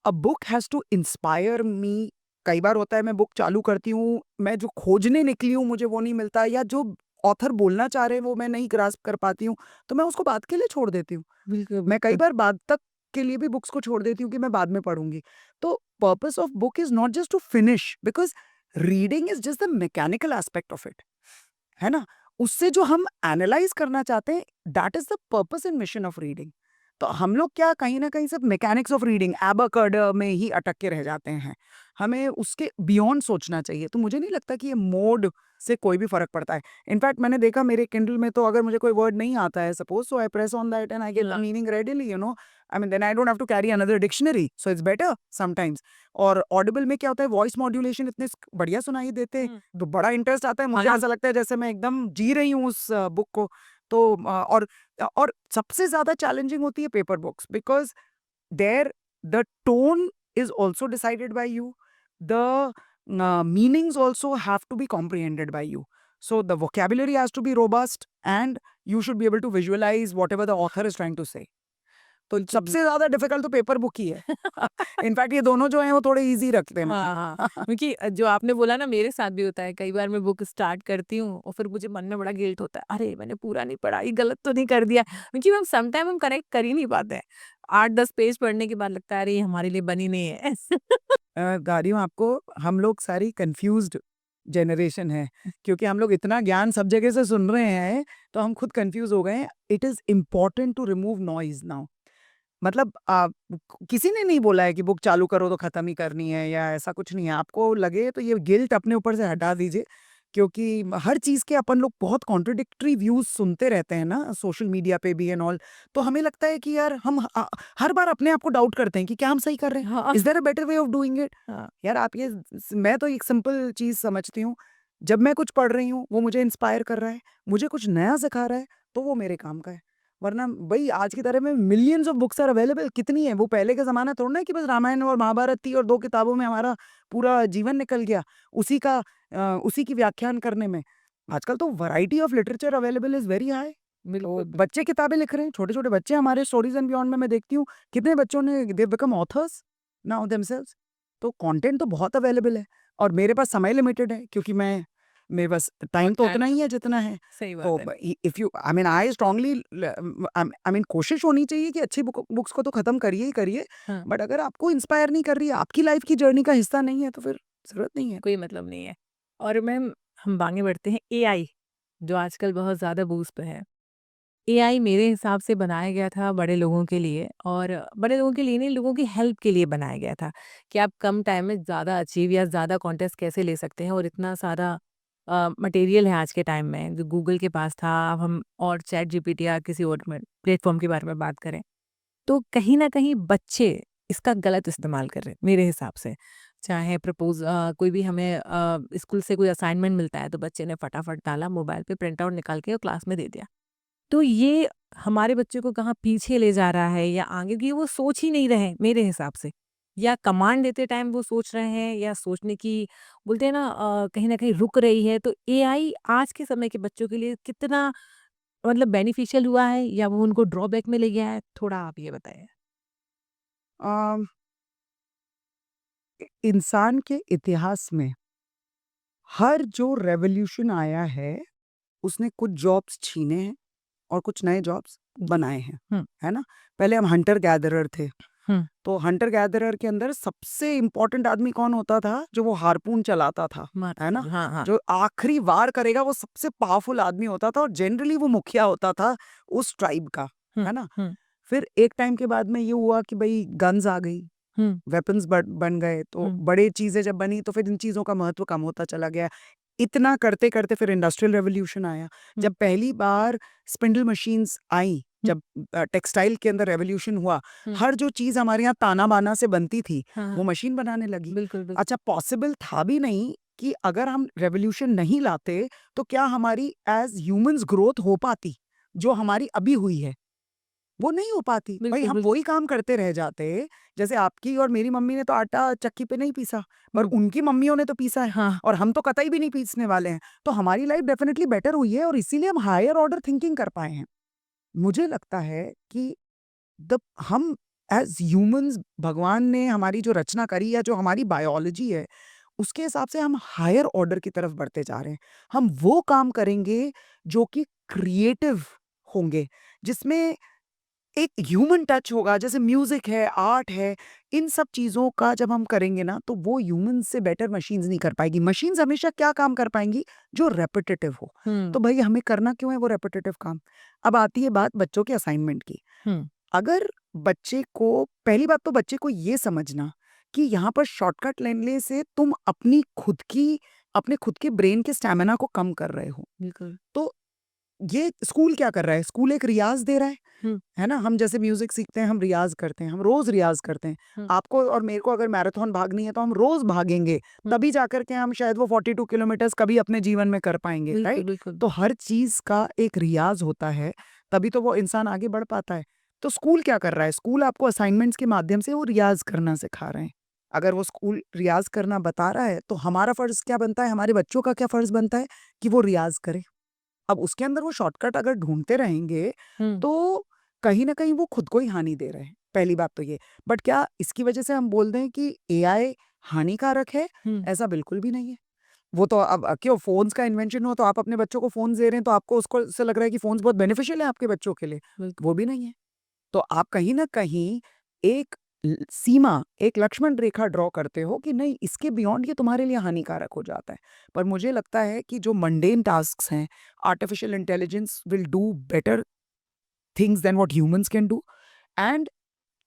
A book has to inspire me. कई बार होता है मैं बुक चालू करती हूँ, मैं जो खोजने निकली हूँ मुझे वो नहीं मिलता, या जो ऑथर बोलना चाह रहे हैं वो मैं नहीं ग्रास्प कर पाती हूँ, तो मैं उसको बाद के लिए छोड़ देती हूँ। बिल्कुल, मैं कई बिल्कुल। बार बाद तक के लिए भी बुक्स को छोड़ देती हूँ कि मैं बाद में पढ़ूँगी। तो purpose of book is not just to finish, because reading is just the mechanical aspect of it, है ना? उससे जो हम एनालाइज़ करना चाहते हैं, that is the purpose and mission of reading. तो हम लोग क्या कहीं न कहीं सब मैकेनिक्स ऑफ रीडिंग, एबाकड में ही अटक के रह जाते हैं। हमें उसके बियॉन्ड सोचना चाहिए। तो मुझे नहीं लगता कि ये मोड से कोई भी फ़र्क पड़ता है। इनफैक्ट मैंने देखा मेरे किंडल में, तो अगर मुझे कोई वर्ड नहीं आता है suppose, so I press on that and I get the हाँ। Meaning readily, you know. I mean then I don't have to carry another dictionary, so it's better sometimes. और ऑडिबल में क्या होता है, वॉइस मॉड्यूलेशन इतने बढ़िया सुनाई देते हैं, हम्म। तो बड़ा इंटरेस्ट आता है। हाँ मुझे जी। ऐसा लगता है जैसे मैं एकदम जी रही हूँ उस बुक को। तो और सबसे ज़्यादा चैलेंजिंग होती है paper books, because there the tone is also decided by you, the meanings also have to be comprehended by you. So the vocabulary has to be robust, and you should be able to visualize whatever the author is trying to say. तो बिल्कुल, सबसे बिल्कुल। ज़्यादा difficult तो paper book ही है। In fact ये दोनों जो हैं वो थोड़े ईज़ी रखते हैं हाँ, मुझे। हाँ। क्योंकि जो आपने बोला ना, मेरे साथ भी होता है। कई बार मैं बुक स्टार्ट करती हूँ और फिर मुझे मन में बड़ा गिल्ट होता है, अरे! मैंने पूरा नहीं पढ़ा, ये गलत तो नहीं कर दिया? क्योंकि हम सम टाइम हम कनेक्ट कर ही नहीं पाते हैं। 8-10 पेज पढ़ने के बाद लगता है, अरे! ये हमारे लिए बनी नहीं है। बता रही हूँ आपको, हम लोग सारी कन्फ्यूज़्ड जनरेशन है, क्योंकि हम लोग इतना ज्ञान सब जगह से सुन रहे हैं, तो हम खुद कन्फ्यूज़ हो गए हैं। It is important to remove noise now. मतलब किसी ने नहीं बोला है कि बुक चालू करो तो खत्म ही करनी है, या ऐसा कुछ नहीं है। आपको लगे तो ये गिल्ट अपने ऊपर से हटा दीजिए, क्योंकि हर चीज़ के अपन लोग बहुत कॉन्ट्रडिक्टरी व्यूज़ सुनते रहते हैं ना, सोशल मीडिया पे भी एंड ऑल। तो हमें लगता है कि यार हम हर बार अपने आप को डाउट करते हैं कि क्या हम सही कर रहे हैं? हाँ, is there a better way of doing it? हाँ। यार आप ये मैं तो एक सिंपल चीज़ समझती हूँ, जब मैं कुछ पढ़ रही हूँ, वो मुझे इंस्पायर कर रहा है, मुझे कुछ नया सिखा रहा है, तो वो मेरे काम का है। वरना भाई आज की तरह में millions of books are available, कितनी है वो। पहले का ज़माना थोड़ा ना है कि बस रामायण और महाभारत थी और 2 किताबों में हमारा पूरा जीवन निकल गया, उसी का उसी की व्याख्यान करने में। आजकल तो variety of literature available is very high. तो बिल्कुल, बच्चे किताबें लिख रहे हैं, छोटे-छोटे बच्चे हमारे स्टोरीज़ एंड बियॉन्ड में मैं देखती हूँ, कितने बच्चों ने they have become authors now themselves. तो कंटेंट तो बहुत अवेलेबल है और मेरे पास समय लिमिटेड है क्योंकि मेरे पास टाइम तो टाइम उतना ही है जितना है। सही तो बात है। If you I mean I strongly I mean कोशिश होनी चाहिए कि अच्छी बुक्स को तो खत्म करिए ही करिए, हाँ, बट अगर आपको इंस्पायर नहीं कर रही है, आपकी लाइफ की जर्नी का हिस्सा नहीं है, तो फिर जरूरत नहीं है। कोई मतलब नहीं है। और मैम हम आगे बढ़ते हैं एआई, जो आजकल बहुत ज़्यादा बूस्ट पे है। एआई मेरे हिसाब से बनाया गया था बड़े लोगों के लिए, और बड़े लोगों के लिए नहीं, लोगों की हेल्प के लिए बनाया गया था कि आप कम टाइम में ज़्यादा अचीव या ज़्यादा कॉन्टेस्ट कैसे ले सकते हैं। और इतना सारा मटेरियल है आज के टाइम में जो गूगल के पास था। अब हम और चैट जीपीटी या किसी और प्लेटफॉर्म के बारे में बात करें, तो कहीं न कहीं बच्चे इसका गलत इस्तेमाल कर रहे हैं मेरे हिसाब से। चाहे कोई भी हमें स्कूल से कोई असाइनमेंट मिलता है तो बच्चे ने फटाफट डाला मोबाइल पे, प्रिंट आउट निकाल के और क्लास में दे दिया। तो ये हमारे बच्चे को कहाँ पीछे ले जा रहा है या आगे की वो सोच ही नहीं रहे मेरे हिसाब से। या कमांड देते टाइम वो सोच रहे हैं या सोचने की बोलते हैं ना कहीं न कहीं रुक रही है। तो एआई आज के समय के बच्चों के लिए कितना मतलब बेनिफिशियल हुआ है या वो उनको ड्रॉबैक में ले गया है? थोड़ा आप ये बताइए। अम, इंसान के इतिहास में हर जो रेवोल्यूशन आया है, उसने कुछ जॉब्स छीने हैं और कुछ नए जॉब्स जी। बनाए हैं, हुँ, है ना? पहले हम हंटर गैदरर थे, हुँ। तो हंटर गैदरर के अंदर सबसे इम्पोर्टेंट आदमी कौन होता था? जो वो हार्पून चलाता था, है ना? महत्वपूर्ण हाँ, हाँ। जो आखिरी वार करेगा वो सबसे पावरफुल आदमी होता था और जनरली वो मुखिया होता था उस ट्राइब का, हुँ, है ना? हुँ, फिर एक टाइम के बाद में ये हुआ कि भई गन्स आ गई, हुँ, वेपन्स बन गए, तो हुँ, बड़ी चीज़ें जब बनी तो फिर इन चीज़ों का महत्व कम होता चला गया। इतना करते-करते फिर इंडस्ट्रियल रेवोल्यूशन आया। हुँ, जब पहली बार स्पिंडल मशीन्स आई, हुँ, जब टेक्सटाइल के अंदर रेवोल्यूशन हुआ, हुँ। हर जो चीज़ हमारे यहाँ ताना-बाना से बनती थी, हाँ, वो हाँ। मशीन बनाने लगी। बिल्कुल, बिल्कुल। अच्छा, पॉसिबल था भी नहीं कि अगर हम रेवोल्यूशन नहीं लाते, तो क्या हमारी एज़ ह्यूमन्स ग्रोथ हो पाती, जो हमारी अभी हुई है? वो नहीं हो पाती। भई बिल्कुल, हम बिल्कुल। वही काम करते रह जाते। जैसे आपकी और मेरी मम्मी ने तो आटा चक्की पे नहीं पीसा, पर हुँ। उनकी मम्मियों ने तो पीसा है हाँ, और हम तो कतई भी नहीं पीसने वाले हैं। तो हमारी लाइफ डेफिनिटली बेटर हुई है और इसीलिए हम हायर ऑर्डर थिंकिंग कर पाए हैं। मुझे लगता है कि द हम एज़ ह्यूमन्स, भगवान ने हमारी जो रचना करी या जो हमारी बायोलॉजी है, उसके हिसाब से हम हायर ऑर्डर की तरफ बढ़ते जा रहे हैं। हम वो काम करेंगे जो कि क्रिएटिव होंगे, जिसमें एक ह्यूमन टच होगा, जैसे म्यूजिक है, आर्ट है, इन सब चीज़ों का जब हम करेंगे ना, तो वो ह्यूमन्स से बेटर मशीन्स नहीं कर पाएगी। मशीन्स हमेशा क्या काम कर पाएँगी? जो रेपिटिटिव हो। हुँ, तो भई हमें करना क्यों है वो रेपिटिटिव काम? अब आती है बात बच्चों के असाइनमेंट की। हुँ। अगर बच्चे को पहली बात तो बच्चे को ये समझना कि यहाँ पर शॉर्टकट लेने से तुम अपने खुद के ब्रेन के स्टैमिना को कम कर रहे हो। बिल्कुल। तो ये स्कूल क्या कर रहा है? स्कूल एक रियाज़ दे रहा हुँ, है ना? हम जैसे म्यूज़िक सीखते हैं, हम रियाज़ करते हैं, हम रोज़ रियाज़ करते हैं। हुँ, आपको और मेरे को अगर मैराथन भागनी है तो हम रोज़ भागेंगे, हुँ। तभी जाकर के हम शायद वो 42 किलोमीटर्स कभी अपने जीवन में कर पाएँगे, बिल्कुल, राइट? बिल्कुल। तो हर चीज़ का एक रियाज़ होता है, तभी तो वो इंसान आगे बढ़ पाता है। तो स्कूल क्या कर रहा है? स्कूल आपको असाइनमेंट्स के माध्यम से वो रियाज़ करना सिखा रहे हैं। अगर वो स्कूल रियाज़ करना बता रहा है, तो हमारा फ़र्ज़ क्या बनता है? हमारे बच्चों का क्या फ़र्ज़ बनता है? कि वो रियाज़ करें। अब उसके अंदर वो शॉर्टकट अगर ढूँढते रहेंगे, हुँ, तो कहीं न कहीं वो खुद को ही हानि दे रहे हैं, पहली बात तो ये। बट क्या इसकी वजह से हम बोल दें कि एआई हानिकारक है? हुँ। ऐसा बिल्कुल भी नहीं है। वो तो अब क्यों फ़ोन्स का इन्वेंशन हुआ तो आप अपने बच्चों को फ़ोन्स दे रहे हैं, तो आपको उसको उससे लग रहा है कि फ़ोन्स बहुत बेनिफिशियल है आपके बच्चों के लिए, बिल्कुल। वो भी नहीं है। तो आप कहीं न कहीं एक सीमा, एक लक्ष्मण रेखा ड्रॉ करते हो कि नहीं, इसके बियॉन्ड ये तुम्हारे लिए हानिकारक हो जाता है। पर मुझे लगता है कि जो मंडेन टास्क्स हैं, artificial intelligence will do better things than what humans can do, and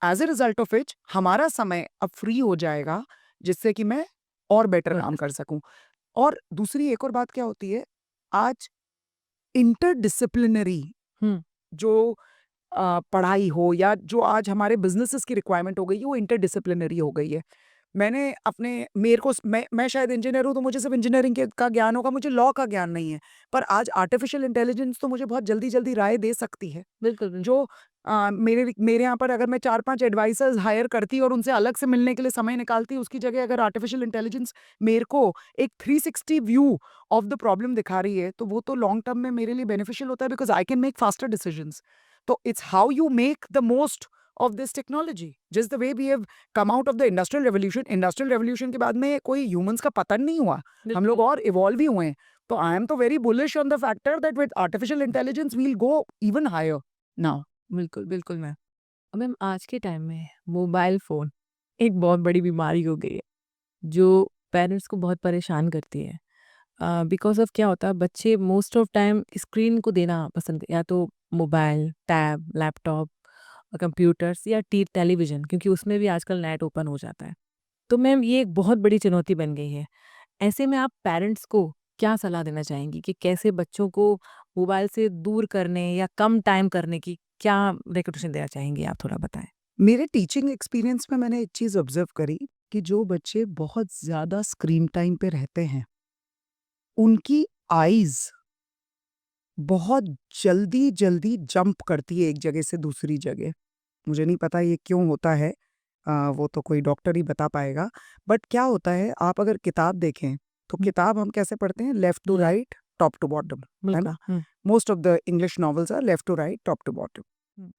as a result of which हमारा समय अब फ्री हो जाएगा, जिससे कि मैं और बेटर काम बहुत कर सकूँ। और दूसरी एक और बात क्या होती है, आज इंटरडिसिप्लिनरी हुँ, जो पढ़ाई हो या जो आज हमारे बिज़नेसेस की रिक्वायरमेंट हो गई है, वो इंटरडिसिप्लिनरी हो गई है। मैंने अपने मेरे को मैं शायद इंजीनियर हूँ तो मुझे सिर्फ इंजीनियरिंग का ज्ञान होगा, मुझे लॉ का ज्ञान नहीं है। पर आज आर्टिफिशियल इंटेलिजेंस तो मुझे बहुत जल्दी-जल्दी राय दे सकती है। बिल्कुल, बिल्कुल। जो मेरे यहाँ पर अगर मैं 4-5 एडवाइज़र्स हायर करती और उनसे अलग से मिलने के लिए समय निकालती, उसकी जगह अगर आर्टिफिशियल इंटेलिजेंस मेरे को एक 360 व्यू ऑफ द प्रॉब्लम दिखा रही है, तो वो तो लॉन्ग टर्म में मेरे लिए बेनिफिशियल होता है because I can make faster decisions. तो it's how you make the most of this technology. Just the way we have come out of the industrial revolution के बाद में कोई ह्यूमन्स का पतन नहीं हुआ। हम लोग बिल्कुल। और इवॉल्व ही हुए हैं। तो आई एम तो very bullish on the factor that with artificial intelligence we will go even higher now. बिल्कुल, बिल्कुल मैम। मैम आज के टाइम में मोबाइल फ़ोन एक बहुत बड़ी बीमारी हो गई है, जो पेरेंट्स को बहुत परेशान करती है। बिकॉज़ ऑफ़ क्या होता है बच्चे मोस्ट ऑफ़ टाइम स्क्रीन को देना पसंद या तो मोबाइल, टैब, लैपटॉप, कंप्यूटर्स या टी टेलीविज़न क्योंकि उसमें भी आजकल नेट ओपन हो जाता है। तो मैम ये एक बहुत बड़ी चुनौती बन गई है। ऐसे में आप पेरेंट्स को क्या सलाह देना चाहेंगी कि कैसे बच्चों को मोबाइल से दूर करने या कम टाइम करने की क्या रिकमेंडेशन देना चाहेंगी आप थोड़ा बताएँ? मेरे टीचिंग एक्सपीरियंस में मैंने एक चीज़ ऑब्ज़र्व करी कि जो बच्चे बहुत ज़्यादा स्क्रीन टाइम पे रहते हैं, उनकी आईज़ बहुत जल्दी-जल्दी जंप करती है एक जगह से दूसरी जगह। मुझे नहीं पता ये क्यों होता है। वो तो कोई डॉक्टर ही बता पाएगा। बट क्या होता है, आप अगर किताब देखें, तो हुँ, किताब हम कैसे पढ़ते हैं? Left to left right, top to bottom, है ना? बिल्कुल। Hmm, most of the English novels are left to right, top to bottom. Hmm,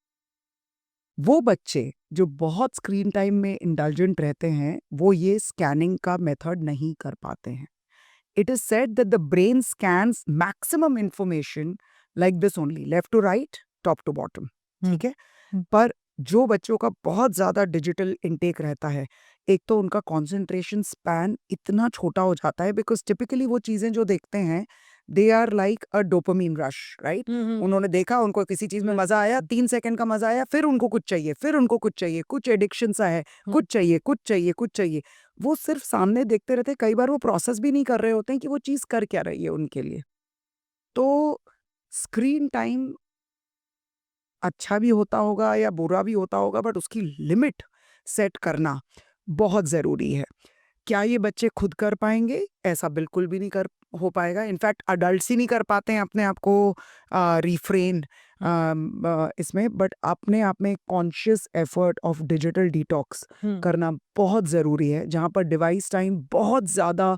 वो बच्चे जो बहुत स्क्रीन टाइम में इंडल्जेंट रहते हैं, वो ये स्कैनिंग का मेथड नहीं कर पाते हैं। It is said that the brain scans maximum information like this only, left to right, top to bottom. Hmm, ठीक है? हुँ, पर जो बच्चों का बहुत ज़्यादा डिजिटल इंटेक रहता है, एक तो उनका कंसंट्रेशन स्पैन इतना छोटा हो जाता है बिकॉज़ टिपिकली वो चीज़ें जो देखते हैं, they are like a dopamine rush, right? Hmm, hmm, उन्होंने देखा, उनको किसी चीज़ में मज़ा आया, बिल्कुल। 3 सेकंड का मज़ा आया, फिर उनको कुछ चाहिए, फिर उनको कुछ चाहिए, कुछ एडिक्शन सा है, हुँ, कुछ चाहिए, कुछ चाहिए, कुछ चाहिए। वो सिर्फ़ सामने देखते रहते हैं, कई बार वो प्रोसेस भी नहीं कर रहे होते हैं कि वो चीज़ कर क्या रही है उनके लिए। तो स्क्रीन टाइम अच्छा भी होता होगा या बुरा भी होता होगा, बट उसकी लिमिट सेट करना बहुत ज़रूरी है। क्या ये बच्चे खुद कर पाएँगे? ऐसा बिल्कुल भी नहीं कर हो पाएगा। इनफैक्ट अडल्ट्स ही नहीं कर पाते हैं अपने आप को रिफ्रेन हुँ, इसमें, बट अपने आप में conscious effort of digital detox hmm, करना बहुत ज़रूरी है, जहाँ पर डिवाइस टाइम बहुत ज़्यादा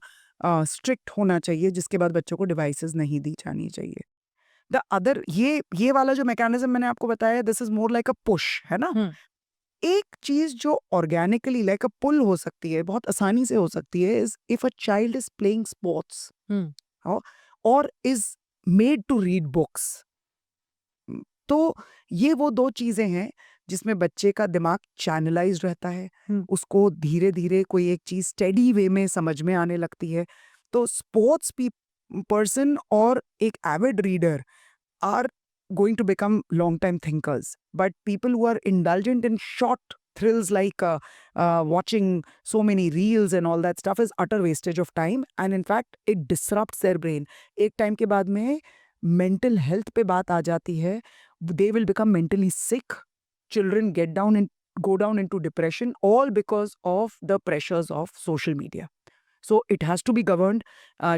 स्ट्रिक्ट होना चाहिए, जिसके बाद बच्चों को डिवाइसेज़ नहीं दी जानी चाहिए। द अदर ये वाला जो मैकेनिज़्म मैंने आपको बताया, this is more like a push, है ना? हुँ, एक चीज़ जो ऑर्गेनिकली लाइक अ पुल हो सकती है, बहुत आसानी से हो सकती है, is if a child is playing sports hmm, औ और is made to read books. तो ये वो 2 चीज़ें हैं जिसमें बच्चे का दिमाग चैनलाइज़्ड रहता है। हुँ, उसको धीरे-धीरे कोई एक चीज़ स्टेडी वे में समझ में आने लगती है। तो स्पोर्ट्स पर्सन और एक Avid reader are going to become long time thinkers. But people who are indulgent in short thrills like watching so many reels and all that stuff is utter wastage of time, and in fact it disrupts their brain. एक time के बाद में mental health पे बात आ जाती है, they will become mentally sick. Children go down into depression, all because of the pressures of social media. So it has to be governed.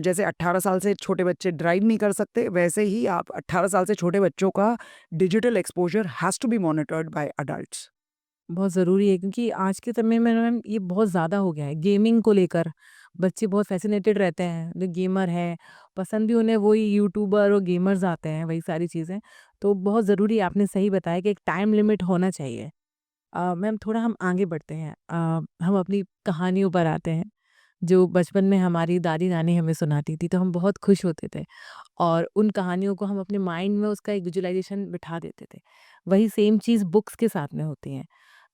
जैसे 18 साल से छोटे बच्चे ड्राइव नहीं कर सकते, वैसे ही आप 18 साल से छोटे बच्चों का digital exposure has to be monitored by adults. बहुत ज़रूरी है क्योंकि आज के समय में मैम ये बहुत ज़्यादा हो गया है गेमिंग को लेकर। बच्चे बहुत फ़ैसिनेटेड रहते हैं, जो गेमर है, पसंद भी उन्हें वही यूट्यूबर और गेमर्स आते हैं, वही सारी चीज़ें। तो बहुत ज़रूरी है, आपने सही बताया कि एक टाइम लिमिट होना चाहिए। मैम थोड़ा हम आगे बढ़ते हैं। हम अपनी कहानियों पर आते हैं, जो बचपन में हमारी दादी-नानी हमें सुनाती थी, तो हम बहुत खुश होते थे और उन कहानियों को हम अपने माइंड में उसका एक विजुअलाइज़ेशन बिठा देते थे। वही सेम चीज़ बुक्स के साथ में होती है।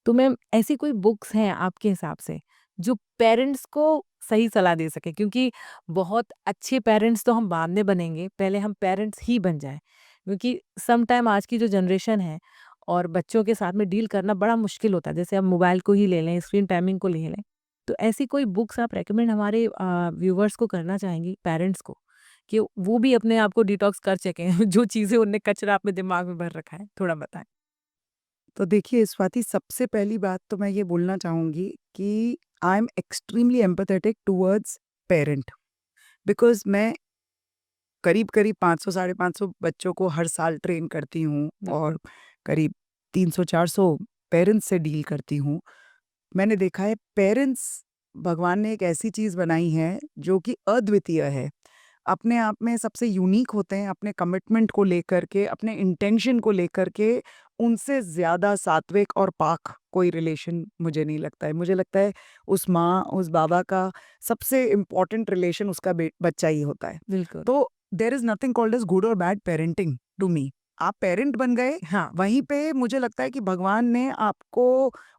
तो मैम ऐसी कोई बुक्स हैं आपके हिसाब से जो पेरेंट्स को सही सलाह दे सके? क्योंकि बहुत अच्छे पेरेंट्स तो हम बाद में बनेंगे, पहले हम पेरेंट्स ही बन जाएँ। क्योंकि सम टाइम आज की जो जनरेशन है और बच्चों के साथ में डील करना बड़ा मुश्किल होता है। जैसे अब मोबाइल को ही ले लें, स्क्रीन टाइमिंग को ले लें। तो ऐसी कोई बुक्स आप रिकमेंड हमारे व्यूअर्स को करना चाहेंगी, पेरेंट्स को, कि वो भी अपने आप को डिटॉक्स कर सकें, जो चीज़ें उनने कचरा अपने दिमाग में भर रखा है? थोड़ा बताएँ। तो देखिए स्वाति, सबसे पहली बात तो मैं ये बोलना चाहूँगी कि I am extremely empathetic towards parent, because मैं करीब करीब 500 साढ़े 500 बच्चों को हर साल ट्रेन करती हूँ और करीब 300-400 पेरेंट्स से डील करती हूँ। मैंने देखा है पेरेंट्स भगवान ने एक ऐसी चीज़ बनाई है जो कि अद्वितीय है, अपने आप में सबसे यूनिक होते हैं, अपने कमिटमेंट को लेकर के, अपने इंटेंशन को लेकर के। उनसे ज़्यादा सात्विक और पाक कोई रिलेशन मुझे नहीं लगता है। मुझे लगता है उस माँ उस बाबा का सबसे इम्पॉर्टेंट रिलेशन उसका बच्चा ही होता है। बिल्कुल। तो there is nothing called as good और बैड पेरेंटिंग टू मी। आप पेरेंट बन गए, हाँ, वहीं पे मुझे लगता है कि भगवान ने आपको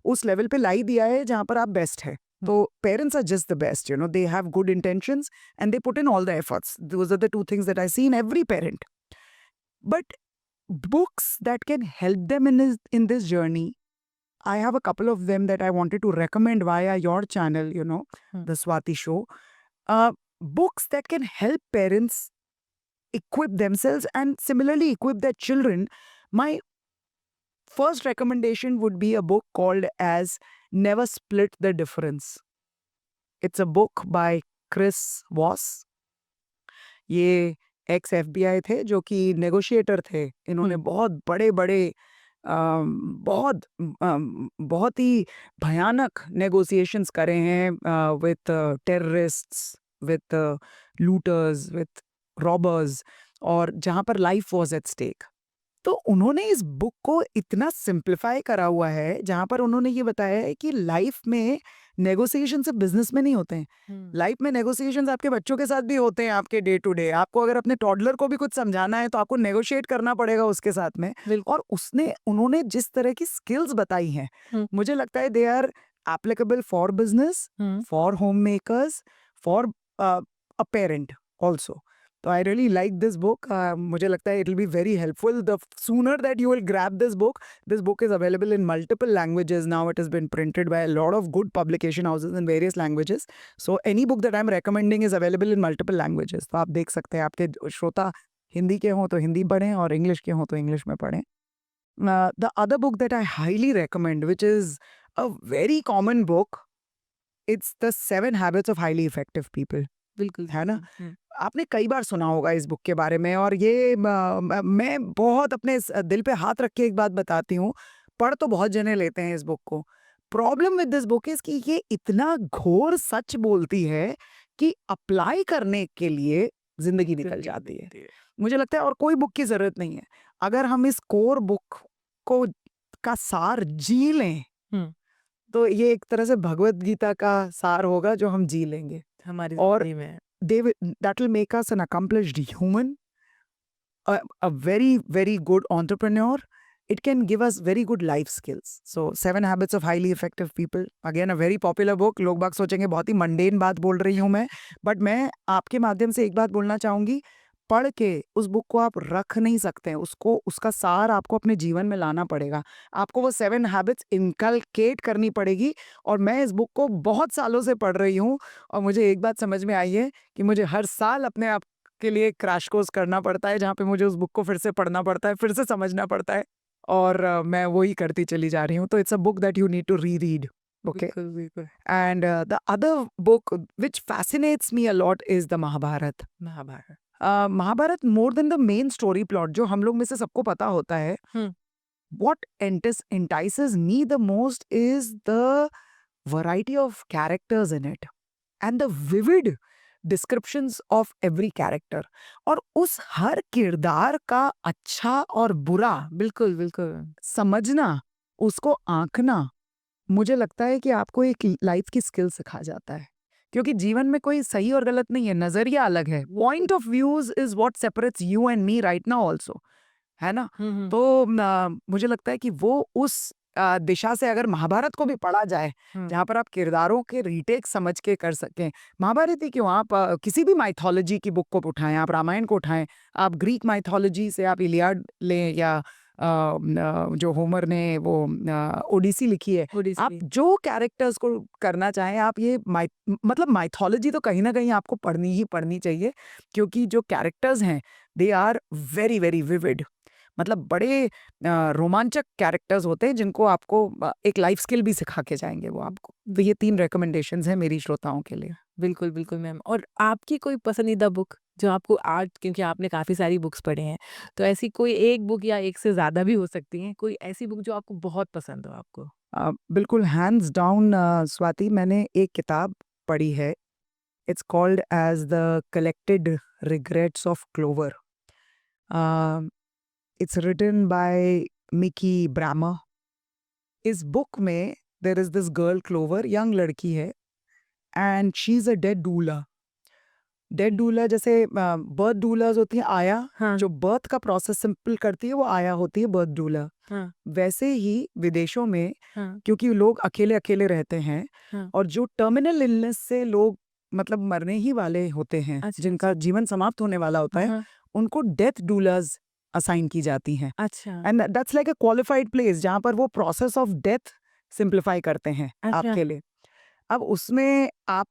उस लेवल पे लाई दिया है जहाँ पर आप बेस्ट है। तो parents are just the best, they have good intentions and they put in all the efforts. Those are the two things that I see in every parent. But books that can help them in this journey, I have a couple of them that I wanted to recommend via your channel, the Swati Show. Books that can help parents equip themselves and similarly equip their children. My first recommendation would be a book called as Never Split the Difference. It's a book by Chris Voss. ये x FBI थे जो कि negotiator थे। इन्होंने बहुत बड़े-बड़े बहुत ही भयानक नेगोशिएशंस करे हैं with terrorists, with looters, with robbers, और जहाँ पर लाइफ वाज एट स्टेक। तो उन्होंने इस बुक को इतना सिंप्लीफाई करा हुआ है जहाँ पर उन्होंने ये बताया है कि लाइफ में नेगोशिएशन सिर्फ बिजनेस में नहीं होते हैं। लाइफ में नेगोशिएशंस आपके बच्चों के साथ भी होते हैं, आपके डे टू डे। आपको अगर अपने टॉडलर को भी कुछ समझाना है तो आपको नेगोशिएट करना पड़ेगा उसके साथ में। और उन्होंने जिस तरह की स्किल्स बताई हैं, मुझे लगता है they are applicable for business, for home makers, for a parent also. तो I really like this book. मुझे लगता है it will be very helpful the sooner that you will grab this book. This book is available in multiple languages now. It has been printed by a lot of good publication houses in various languages. So any book that I am recommending is available in multiple languages. तो आप देख सकते हैं, आपके श्रोता हिंदी के हों तो हिंदी पढ़ें और इंग्लिश के हों तो इंग्लिश में पढ़ें। The other book that I highly recommend, which is a very common book, it's the 7 habits of highly effective people. बिल्कुल है ना? आपने कई बार सुना होगा इस बुक के बारे में, और ये मैं बहुत अपने दिल पे हाथ रख के एक बात बताती हूँ, पढ़ तो बहुत जने लेते हैं इस बुक को। Problem with this book is कि ये इतना घोर सच बोलती है कि अप्लाई करने के लिए जिंदगी निकल जाती है। मुझे लगता है और कोई बुक की जरूरत नहीं है। अगर हम इस कोर बुक को का सार जी लें तो ये एक तरह से भगवत गीता का सार होगा जो हम जी लेंगे हमारी और जिंदगी में। that will make us an accomplished human, a very very good entrepreneur. It can give us very good life skills. So 7 habits of highly effective people, again a very popular book. लोग बाग सोचेंगे बहुत ही mundane बात बोल रही हूँ मैं, but मैं आपके माध्यम से एक बात बोलना चाहूंगी। पढ़ के उस बुक को आप रख नहीं सकते हैं, उसको उसका सार आपको अपने जीवन में लाना पड़ेगा। आपको वो 7 हैबिट्स इनकलकेट करनी पड़ेगी। और मैं इस बुक को बहुत सालों से पढ़ रही हूँ और मुझे एक बात समझ में आई है कि मुझे हर साल अपने आप के लिए क्रैश कोर्स करना पड़ता है, जहाँ पे मुझे उस बुक को फिर से पढ़ना पड़ता है, फिर से समझना पड़ता है, और मैं वही करती चली जा रही हूँ। तो it's a book that you need to read. Okay. बिल्कुल। And the other book which fascinates me a lot is the Mahabharata. Mahabharata. Mahabharata, more than the main story plot जो हम लोग में से सबको पता होता है, what entices me the most is the variety of characters in it and the vivid descriptions of every character, और उस हर किरदार का अच्छा और बुरा बिल्कुल बिल्कुल समझना, उसको आंकना, मुझे लगता है कि आपको एक लाइफ की स्किल सिखा जाता है। क्योंकि जीवन में कोई सही और गलत नहीं है, नजरिया अलग है। Point of views is what separates you and me right now also, है ना? तो मुझे लगता है कि वो उस दिशा से अगर महाभारत को भी पढ़ा जाए, जहाँ पर आप किरदारों के रीटेक समझ के कर सकें। महाभारत ही क्यों, आप किसी भी माइथोलॉजी की बुक को उठाएं, आप रामायण को उठाएं, आप ग्रीक माइथोलॉजी से आप इलियाड लें, या जो होमर ने वो ओडिसी लिखी है, आप जो कैरेक्टर्स को करना चाहें, आप ये मतलब माइथोलॉजी तो कहीं ना कहीं आपको पढ़नी ही पढ़नी चाहिए, क्योंकि जो कैरेक्टर्स हैं they are very very vivid. मतलब बड़े रोमांचक कैरेक्टर्स होते हैं जिनको आपको एक लाइफ स्किल भी सिखा के जाएंगे वो आपको। तो ये 3 रिकमेंडेशंस हैं मेरी श्रोताओं के लिए। बिल्कुल, बिल्कुल मैम। और आपकी कोई पसंदीदा बुक जो आपको आज, क्योंकि आपने काफ़ी सारी बुक्स पढ़े हैं, तो ऐसी कोई एक बुक या एक से ज़्यादा भी हो सकती हैं, कोई ऐसी बुक जो आपको बहुत पसंद हो आपको? बिल्कुल हैंड्स डाउन स्वाति, मैंने एक किताब पढ़ी है। It's called as the collected regrets of Clover. It's written by Mikki Brammer. इस बुक में there is this girl Clover, young लड़की है, and she is a death doula. Death doula जैसे बर्थ डूलर्स होती हैं आया, हाँ, जो बर्थ का प्रोसेस सिंपल करती है वो आया होती है बर्थ डूला। हाँ, वैसे ही विदेशों में, हाँ, क्योंकि लोग अकेले-अकेले रहते हैं हाँ। और जो टर्मिनल इलनेस से लोग मतलब मरने ही वाले होते हैं, अच्छा, जिनका अच्छा। जीवन समाप्त होने वाला होता है, हाँ, उनको डेथ डूलर्स असाइन की जाती हैं। अच्छा, and that's like a qualified place जहाँ पर वो प्रोसेस ऑफ डेथ सिंप्लीफाई करते हैं अच्छा, आपके लिए। अब उसमें आप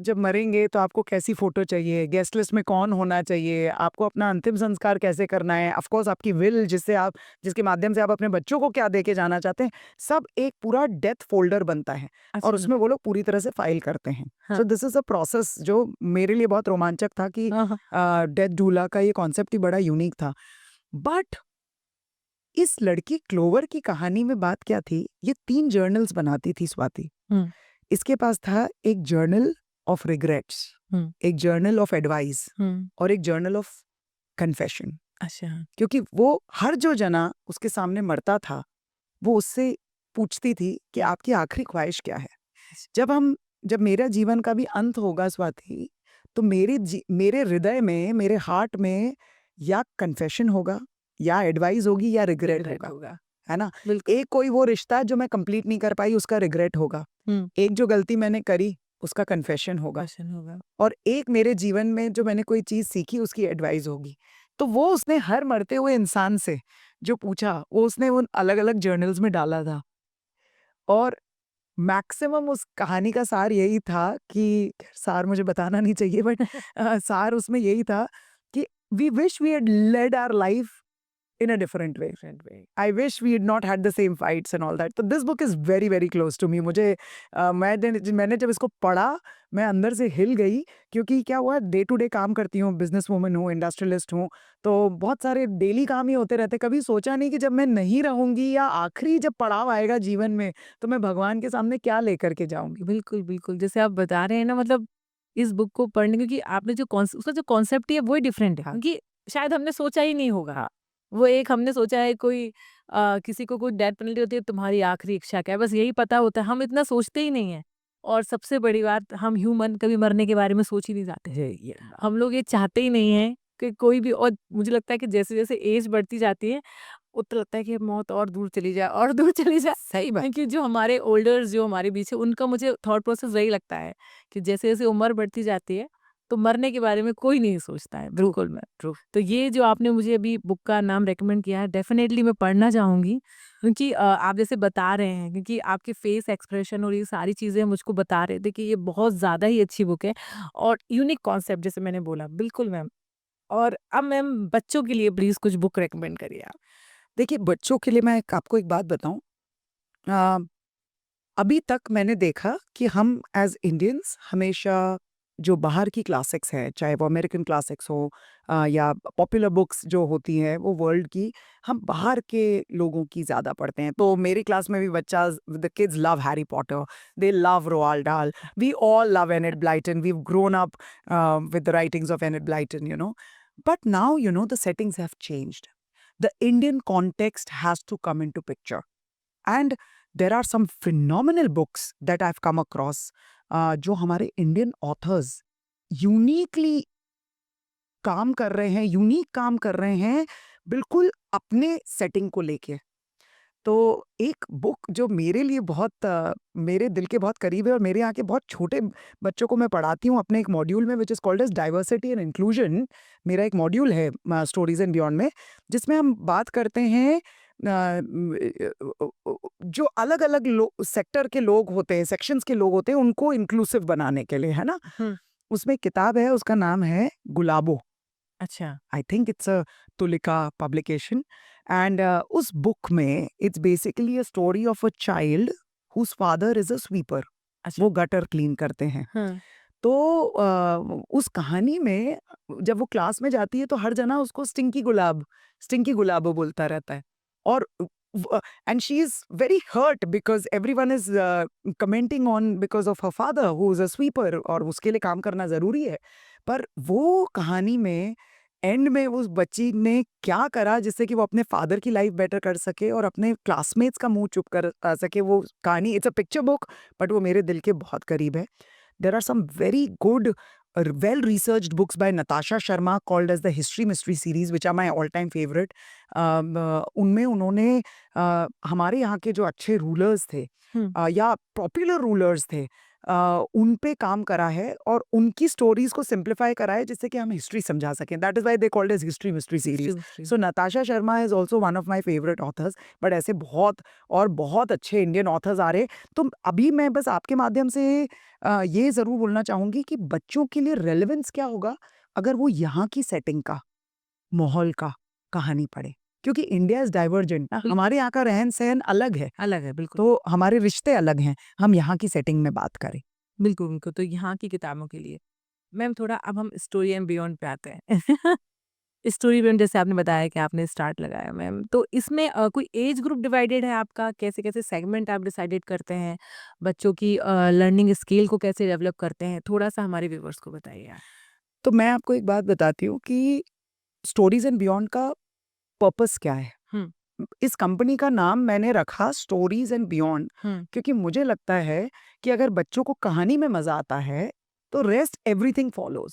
जब मरेंगे तो आपको कैसी फ़ोटो चाहिए, गेस्ट लिस्ट में कौन होना चाहिए, आपको अपना अंतिम संस्कार कैसे करना है, ऑफ़ कोर्स आपकी विल जिसके माध्यम से आप अपने बच्चों को क्या देके जाना चाहते हैं, सब एक पूरा डेथ फ़ोल्डर बनता है और अच्छा। उसमें वो लोग पूरी तरह से फ़ाइल करते हैं। हाँ, so this is a process जो मेरे लिए बहुत रोमांचक था कि हाँ, हाँ। डेथ डूला का ये कॉन्सेप्ट ही बड़ा यूनिक था। बट इस लड़की क्लोवर की कहानी में बात क्या थी, ये 3 जर्नल्स बनाती थी स्वाति। हुँ, इसके पास था एक जर्नल ऑफ रिग्रेट्स, हुँ, एक जर्नल ऑफ एडवाइस हुँ। और एक जर्नल ऑफ कन्फेशन। अच्छा, क्योंकि वो हर जो जना उसके सामने मरता था, वो उससे पूछती थी कि आपकी आखिरी ख्वाहिश क्या है? जब मेरा जीवन का भी अंत होगा स्वाति, तो मेरे हृदय में, मेरे हार्ट में या कन्फेशन होगा, या एडवाइस होगी या रिग्रेट रिग्रेट होगा, होगा। है ना? बिल्कुल। एक कोई वो रिश्ता जो मैं कंप्लीट नहीं कर पाई उसका रिग्रेट होगा। हुँ, एक जो गलती मैंने करी उसका कन्फेशन होगा। क्वेश्चन होगा। और एक मेरे जीवन में जो मैंने कोई चीज़ सीखी उसकी एडवाइस होगी। तो वो उसने हर मरते हुए इंसान से जो पूछा, वो उसने उन अलग-अलग जर्नल्स में डाला था। और मैक्सिमम उस कहानी का सार यही था कि सार मुझे बताना नहीं चाहिए, बट सार उसमें यही था कि we wish we had led our life in a different way. I wish we had not had the same fights and all that. तो this book is very very close to me. मैंने जब इसको पढ़ा, मैं अंदर से हिल गई, क्योंकि क्या हुआ, डे टू डे काम करती हूँ, बिजनेस वूमन हूँ, इंडस्ट्रियलिस्ट हूँ, तो बहुत सारे डेली काम ही होते रहते। कभी सोचा नहीं कि जब मैं नहीं रहूंगी या आखिरी जब पड़ाव आएगा जीवन में, तो मैं भगवान के सामने क्या लेकर के जाऊंगी। बिल्कुल, बिल्कुल। जैसे आप बता रहे हैं ना, मतलब इस बुक को पढ़ने, क्योंकि आपने जो उसका जो कॉन्सेप्ट ही है वो ही डिफरेंट है, हाँ, क्योंकि शायद हमने सोचा ही नहीं होगा। वो एक हमने सोचा है कोई किसी को कोई डेथ पेनल्टी होती है, तुम्हारी आखिरी इच्छा क्या है? बस यही पता होता है, हम इतना सोचते ही नहीं हैं। और सबसे बड़ी बात, हम ह्यूमन कभी मरने के बारे में सोच ही नहीं जाते। ये हम लोग ये चाहते ही नहीं हैं कि कोई भी, और मुझे लगता है कि जैसे-जैसे एज बढ़ती जाती है, उतना लगता है कि मौत और दूर चली जाए और दूर चली जाए। सही बात। क्योंकि जो हमारे ओल्डर्स जो हमारे बीच है, उनका मुझे थॉट प्रोसेस वही लगता है कि जैसे-जैसे उम्र बढ़ती जाती है, तो मरने के बारे में कोई नहीं सोचता है। ट्रू, बिल्कुल मैं। ट्रू। तो ये जो आपने मुझे अभी बुक का नाम रिकमेंड किया है, डेफ़िनेटली मैं पढ़ना चाहूँगी, क्योंकि आप जैसे बता रहे हैं, क्योंकि आपके फेस एक्सप्रेशन और ये सारी चीज़ें मुझको बता रहे थे कि ये बहुत ज़्यादा ही अच्छी बुक है और यूनिक कॉन्सेप्ट, जैसे मैंने बोला। बिल्कुल मैम। और अब मैम बच्चों के लिए प्लीज़ कुछ बुक रिकमेंड करिए आप। देखिए, बच्चों के लिए मैं आपको एक बात बताऊं। अभी तक मैंने देखा कि हम एज इंडियंस हमेशा जो बाहर की क्लासिक्स हैं, चाहे वो अमेरिकन क्लासिक्स हो या पॉपुलर बुक्स जो होती हैं वो वर्ल्ड की, हम बाहर के लोगों की ज़्यादा पढ़ते हैं। तो मेरी क्लास में भी बच्चा, the kids love Harry Potter, they love Roald Dahl, we all love Enid Blyton, we grown up with the writings of Enid Blyton, you know. But now you know the settings have changed, the Indian context has to come into picture, and there are some phenomenal books that I have come across, जो हमारे Indian authors uniquely काम कर रहे हैं, unique काम कर रहे हैं, बिल्कुल अपने सेटिंग को लेके। तो एक बुक जो मेरे लिए बहुत मेरे दिल के बहुत करीब है और मेरे यहाँ के बहुत छोटे बच्चों को मैं पढ़ाती हूँ अपने एक मॉड्यूल में, which is called as diversity and inclusion. मेरा एक मॉड्यूल है स्टोरीज एंड बियॉन्ड में, जिसमें हम बात करते हैं जो अलग अलग सेक्टर के लोग होते हैं, सेक्शंस के लोग होते हैं, उनको इंक्लूसिव बनाने के लिए, है ना। हुँ। उसमें एक किताब है, उसका नाम है गुलाबो। अच्छा। I think it's a Tulika publication and उस बुक में it's basically a story of a child whose father is a sweeper. अच्छा। वो गटर क्लीन करते हैं। हाँ। तो उस कहानी में जब वो क्लास में जाती है तो हर जना उसको स्टिंकी गुलाब बोलता रहता है। और and she is very hurt because everyone is commenting on because of her father who is a sweeper, और उसके लिए काम करना जरूरी है। पर वो कहानी में एंड में उस बच्ची ने क्या करा जिससे कि वो अपने फादर की लाइफ बेटर कर सके और अपने क्लासमेट्स का मुंह चुप कर सके। वो कहानी it's a picture book, but वो मेरे दिल के बहुत करीब है। There are some very good, well-researched books by Natasha Sharma called as the History Mystery Series, which are my all-time favorite. उनमें उन्होंने हमारे यहाँ के जो अच्छे रूलर्स थे हुँ। या पॉपुलर रूलर्स थे, उन पे काम करा है और उनकी स्टोरीज को सिंप्लीफाई करा है जिससे कि हम हिस्ट्री समझा सकें। That is why they called as history mystery history series. Mystery. So Natasha Sharma is also one of my favourite authors. But ऐसे बहुत और बहुत अच्छे इंडियन ऑथर्स आ रहे। तो अभी मैं बस आपके माध्यम से ये ज़रूर बोलना चाहूँगी कि बच्चों के लिए रेलेवेंस क्या होगा अगर वो यहाँ की सेटिंग का, माहौल का कहानी पढ़े। क्योंकि इंडिया इज़ डाइवर्जेंट ना, बिल हमारे यहाँ का रहन-सहन अलग है, अलग है, बिल्कुल। तो हमारे रिश्ते अलग हैं, हम यहाँ की सेटिंग में बात करें। बिल्कुल, बिल्कुल। तो यहाँ की किताबों के लिए मैम थोड़ा अब हम स्टोरी एंड बियॉन्ड पे आते हैं। स्टोरी बियॉन्ड जैसे आपने बताया कि आपने स्टार्ट लगाया मैम, तो इसमें कोई एज ग्रुप डिवाइडेड है आपका? कैसे-कैसे सेगमेंट आप डिसाइडेड करते हैं? बच्चों की लर्निंग स्किल को कैसे डेवलप करते हैं? थोड़ा-सा हमारे व्यूअर्स को बताइए आप। तो मैं आपको एक बात बताती हूँ कि स्टोरीज़ एंड बियॉन्ड का पर्पस क्या है? हुँ, इस कंपनी का नाम मैंने रखा स्टोरीज एंड बियॉन्ड, हुँ। क्योंकि मुझे लगता है कि अगर बच्चों को कहानी में मजा आता है तो rest everything follows.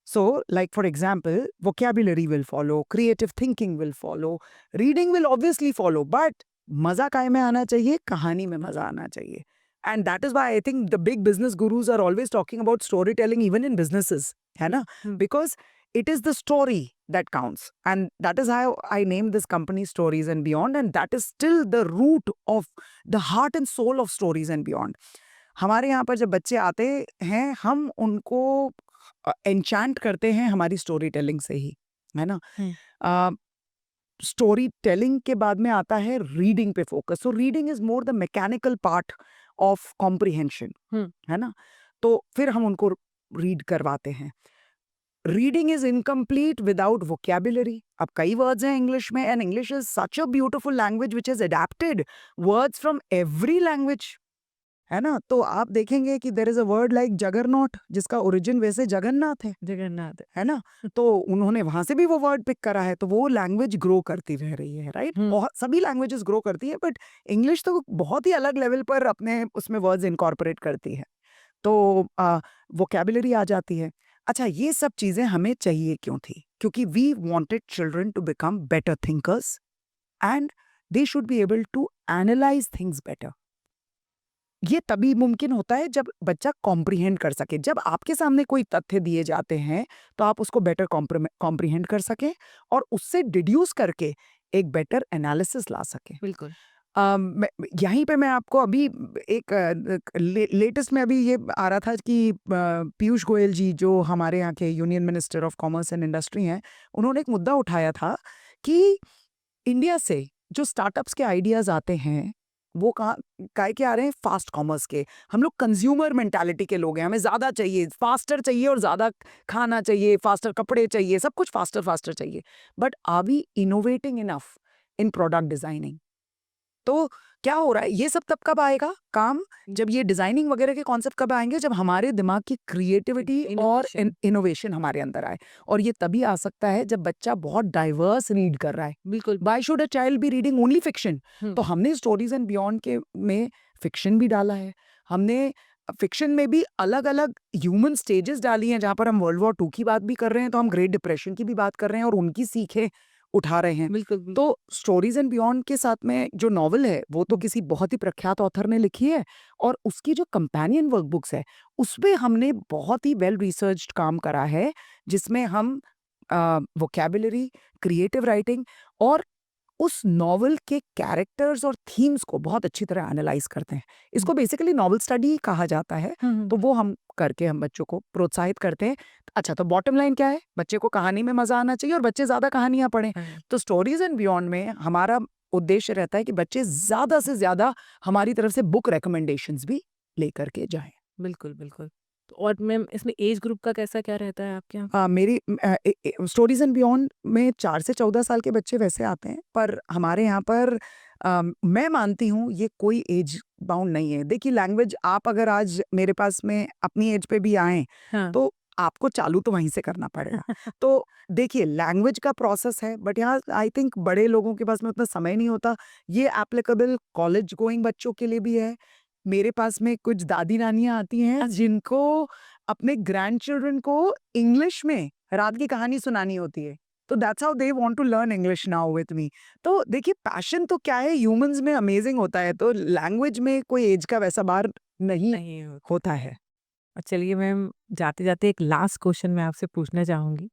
So like for example vocabulary will follow, creative thinking will follow, reading will obviously follow, but मजा काय में आना चाहिए, कहानी में मजा आना चाहिए। And that is why I think the big business gurus are always talking about story telling even in businesses, है हुँ, ना? हुँ। Because it is the story that counts, and that is how I named this company Stories and Beyond, and that is still the root of the heart and soul of Stories and Beyond. हमारे यहाँ पर जब बच्चे आते हैं हम उनको एन्चैंट करते हैं हमारी स्टोरी टेलिंग से ही, है ना? हुँ, स्टोरी टेलिंग के बाद में आता है रीडिंग पे focus. So reading is more the mechanical part of comprehension, hmm. है ना? तो फिर हम उनको रीड करवाते हैं। Reading is incomplete without vocabulary. अब कई वर्ड्स हैं इंग्लिश में, and English is such a beautiful language which is adapted words from every language, है ना? तो आप देखेंगे कि there is a word like juggernaut जिसका ओरिजिन वैसे जगन्नाथ जगन्नाथ। है ना? तो उन्होंने वहां से भी वो वर्ड पिक करा है, तो वो लैंग्वेज ग्रो करती रह रही है, राइट? हुँ, बहुत सभी लैंग्वेजेस ग्रो करती है, बट इंग्लिश तो बहुत ही अलग लेवल पर अपने उसमें वर्ड्स इनकॉर्पोरेट करती है। तो वोकैबुलरी आ जाती है। अच्छा, ये सब चीज़ें हमें चाहिए क्यों थी? क्योंकि we wanted children to become better thinkers and they should be able to analyse things better. ये तभी मुमकिन होता है जब बच्चा कॉम्प्रिहेंड कर सके। जब आपके सामने कोई तथ्य दिए जाते हैं, तो आप उसको बेटर कॉम्प्रिहेंड कर सकें और उससे डिड्यूस करके एक बेटर एनालिसिस ला सकें। बिल्कुल। यहीं पे मैं आपको अभी एक लेटेस्ट में अभी ये आ रहा था कि पीयूष गोयल जी जो हमारे यहाँ के union minister of commerce and industry हैं, उन्होंने एक मुद्दा उठाया था कि इंडिया से जो स्टार्टअप्स के आइडियाज आते हैं वो कहाँ काय के आ रहे हैं? फास्ट कॉमर्स के। हम लोग कंज्यूमर मेंटालिटी के लोग हैं, हमें ज़्यादा चाहिए, फास्टर चाहिए और ज़्यादा खाना चाहिए, फास्टर कपड़े चाहिए, सब कुछ फास्टर फास्टर चाहिए। But are we innovating enough in product designing? तो क्या हो रहा है? ये सब तब कब आएगा काम? जब ये डिजाइनिंग वगैरह के कॉन्सेप्ट कब आएंगे? जब हमारे दिमाग की क्रिएटिविटी और इनोवेशन। इनोवेशन हमारे अंदर आए। और ये तभी आ सकता है जब बच्चा बहुत डाइवर्स रीड कर रहा है। बिल्कुल। Why should a child be reading only fiction? Hmm, तो हमने स्टोरीज एंड बियॉन्ड के में फिक्शन भी डाला है। हमने फिक्शन में भी अलग अलग ह्यूमन स्टेजेस डाली हैं, जहां पर हम वर्ल्ड वॉर 2 की बात भी कर रहे हैं, तो हम ग्रेट डिप्रेशन की भी बात कर रहे हैं और उनकी सीखें उठा रहे हैं। बिल्कुल, बिल्कुल। तो स्टोरीज एंड बियॉन्ड के साथ में जो नॉवल है वो तो किसी बहुत ही प्रख्यात ऑथर ने लिखी है, और उसकी जो कंपेनियन वर्कबुक्स है उसमें हमने बहुत ही वेल रिसर्च्ड काम करा है, जिसमें हम वोकैबुलरी, क्रिएटिव राइटिंग और उस नॉवल के कैरेक्टर्स और थीम्स को बहुत अच्छी तरह एनालाइज करते हैं। इसको बेसिकली नॉवल स्टडी कहा जाता है। तो वो हम करके हम बच्चों को प्रोत्साहित करते हैं। अच्छा, तो बॉटम लाइन क्या है? बच्चे को कहानी में मजा आना चाहिए और बच्चे ज्यादा कहानियां पढ़ें। तो स्टोरीज एंड बियॉन्ड में हमारा उद्देश्य रहता है कि बच्चे ज्यादा से ज्यादा हमारी तरफ से बुक रिकमेंडेशंस भी लेकर के जाएं। बिल्कुल बिल्कुल। तो और मैम इसमें एज ग्रुप का कैसा क्या रहता है आपके यहाँ? मेरी स्टोरीज एंड बियॉन्ड में 4 से 14 साल के बच्चे वैसे आते हैं, पर हमारे यहाँ पर मैं मानती हूँ ये कोई एज बाउंड नहीं है। देखिए, लैंग्वेज आप अगर आज मेरे पास में अपनी एज पे भी आएँ, हाँ। तो आपको चालू तो वहीं से करना पड़ेगा। तो देखिए, लैंग्वेज का प्रोसेस है, बट यहाँ आई थिंक बड़े लोगों के पास में उतना समय नहीं होता। ये एप्लीकेबल कॉलेज गोइंग बच्चों के लिए भी है। मेरे पास में कुछ दादी-नानियाँ आती हैं जिनको अपने ग्रैंडचिल्ड्रन को इंग्लिश में रात की कहानी सुनानी होती है। तो that's how they want to learn English now with me. तो देखिए, पैशन तो क्या है, ह्यूमंस में अमेजिंग होता है, तो लैंग्वेज में कोई एज का वैसा बार नहीं नहीं होता। होता है। और चलिए मैम, जाते-जाते एक लास्ट क्वेश्चन मैं आपसे पूछना चाहूँगी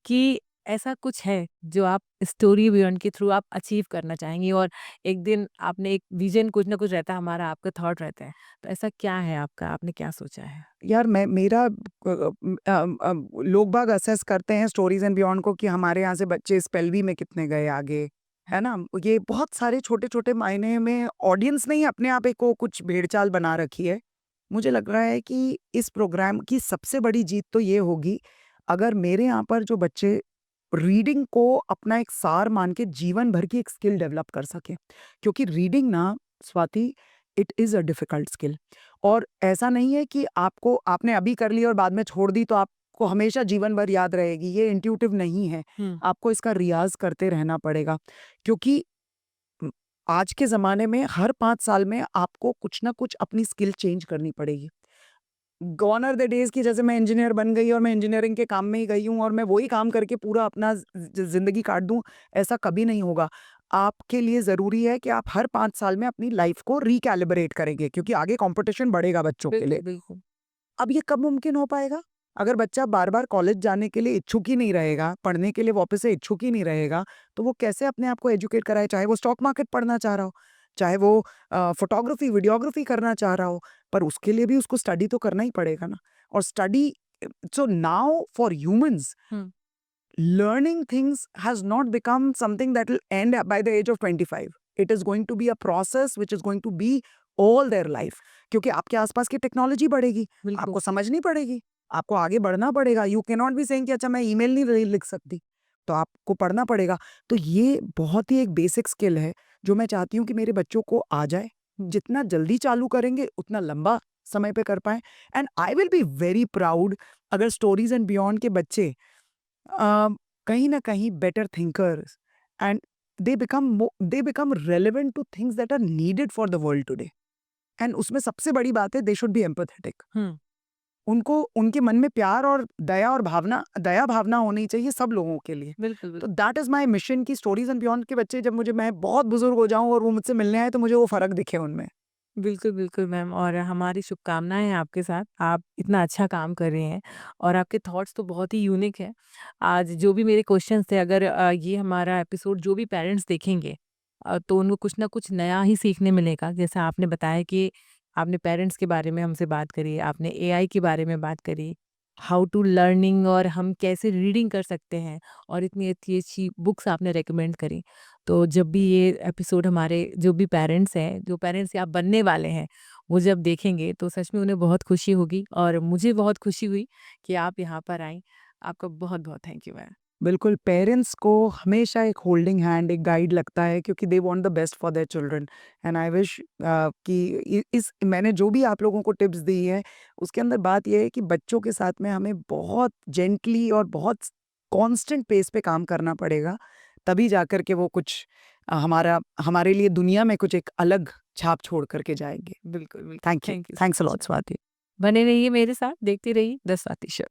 कि ऐसा कुछ है जो आप स्टोरी बियॉन्ड के थ्रू आप अचीव करना चाहेंगी, और एक दिन आपने एक विज़न कुछ ना कुछ रहता है हमारा, आपका थॉट रहता है। तो ऐसा क्या है आपका? आपने क्या सोचा है? यार, मैं मेरा लोग बाग असेस करते हैं स्टोरीज एंड बियॉन्ड को कि हमारे यहाँ से बच्चे स्पेल में कितने गए आगे, है ना? ये बहुत सारे छोटे-छोटे मायने में ऑडियंस ने ही अपने आप एक को कुछ भेड़-चाल बना रखी है। मुझे लग रहा है कि इस प्रोग्राम की सबसे बड़ी जीत तो ये होगी, अगर मेरे यहाँ पर जो बच्चे रीडिंग को अपना एक सार मान के जीवन भर की एक स्किल डेवलप कर सकें। क्योंकि रीडिंग ना, Swati, it is a difficult skill. और ऐसा नहीं है कि आपको आपने अभी कर ली और बाद में छोड़ दी तो आपको हमेशा जीवन भर याद रहेगी। ये इंट्यूटिव नहीं है। आपको इसका रियाज़ करते रहना पड़ेगा, क्योंकि उम, आज के ज़माने में हर 5 साल में आपको कुछ ना कुछ अपनी स्किल चेंज करनी पड़ेगी। गॉन आर द डेज़ कि जैसे मैं इंजीनियर बन गई और मैं इंजीनियरिंग के काम में ही गई हूँ और मैं वही काम करके पूरा अपना ज़िंदगी काट दूँ, ऐसा कभी नहीं होगा। आपके लिए ज़रूरी है कि आप हर 5 साल में अपनी लाइफ़ को रिकैलिब्रेट करेंगे, क्योंकि आगे कॉम्पिटिशन बढ़ेगा बच्चों के लिए। बिल्कुल, बिल्कुल। अब ये कब मुमकिन हो पाएगा? अगर बच्चा बार-बार कॉलेज जाने के लिए इच्छुक ही नहीं रहेगा, पढ़ने के लिए वापस से इच्छुक ही नहीं रहेगा, तो वो कैसे अपने आप को एजुकेट कराए? चाहे वो स्टॉक मार्केट पढ़ना चाह रहा हो, चाहे वो फ़ोटोग्राफ़ी, वीडियोग्राफ़ी करना चाह रहा हो, पर उसके लिए भी उसको स्टडी तो करना ही पड़ेगा ना। और study so now for humans, hmm. learning things has not become something that will end by the age of 25. It is going to be a process which is going to be all their life. क्योंकि आपके आसपास की technology बढ़ेगी, बिल्कुल। आपको समझनी पड़ेगी, आपको आगे बढ़ना पड़ेगा। You can not be saying कि अच्छा मैं ईमेल नहीं लिख सकती, तो आपको पढ़ना पड़ेगा। तो ये बहुत ही एक बेसिक स्किल है जो मैं चाहती हूँ कि मेरे बच्चों को आ जाए। जितना जल्दी चालू करेंगे उतना लंबा समय पे कर पाएं। And I will be very proud अगर स्टोरीज एंड बियॉन्ड के बच्चे कहीं ना कहीं better thinkers and they become relevant to things that are needed for the world today. And उसमें सबसे बड़ी बात है, they should be empathetic. हुँ। उनको उनके मन में प्यार और दया भावना होनी चाहिए सब लोगों के लिए। बिल्कुल, तो बिल्कुल। दैट इज माय मिशन कि स्टोरीज एंड बियॉन्ड के बच्चे जब मैं बहुत बुजुर्ग हो जाऊं और वो मुझसे मिलने आए तो मुझे वो फर्क दिखे उनमें। बिल्कुल, बिल्कुल मैम, और हमारी शुभकामनाएँ हैं आपके साथ। आप इतना अच्छा काम कर रही हैं और आपके थॉट्स तो बहुत ही यूनिक हैं। आज जो भी मेरे क्वेश्चन्स थे, अगर ये हमारा एपिसोड जो भी पेरेंट्स देखेंगे तो उनको कुछ ना कुछ नया ही सीखने मिलेगा। जैसा आपने बताया कि आपने पेरेंट्स के बारे में हमसे बात करी, आपने एआई के बारे में बात करी, हाउ टू लर्निंग और हम कैसे रीडिंग कर सकते हैं, और इतनी अच्छी-अच्छी बुक्स आपने रिकमेंड करी। तो जब भी ये एपिसोड हमारे जो भी पेरेंट्स हैं, जो पेरेंट्स या बनने वाले हैं, वो जब देखेंगे तो सच में उन्हें बहुत खुशी होगी, और मुझे बहुत खुशी हुई कि आप यहाँ पर आईं। आपका बहुत-बहुत थैंक यू मैम। बिल्कुल, पेरेंट्स को हमेशा एक होल्डिंग हैंड, एक गाइड लगता है, क्योंकि they want the best for their children. And I wish कि इस मैंने जो भी आप लोगों को टिप्स दी है, उसके अंदर बात ये है कि बच्चों के साथ में हमें बहुत जेंटली और बहुत कांस्टेंट पेस पे काम करना पड़ेगा, तभी जाकर के वो कुछ हमारे लिए दुनिया में कुछ एक अलग छाप छोड़ करके जाएंगे। बिल्कुल, बिल्कुल। Thank you. Thank you so thanks a much lot, ma'am. Swati. बने रहिए मेरे साथ, देखते रहिए द स्वाति शो।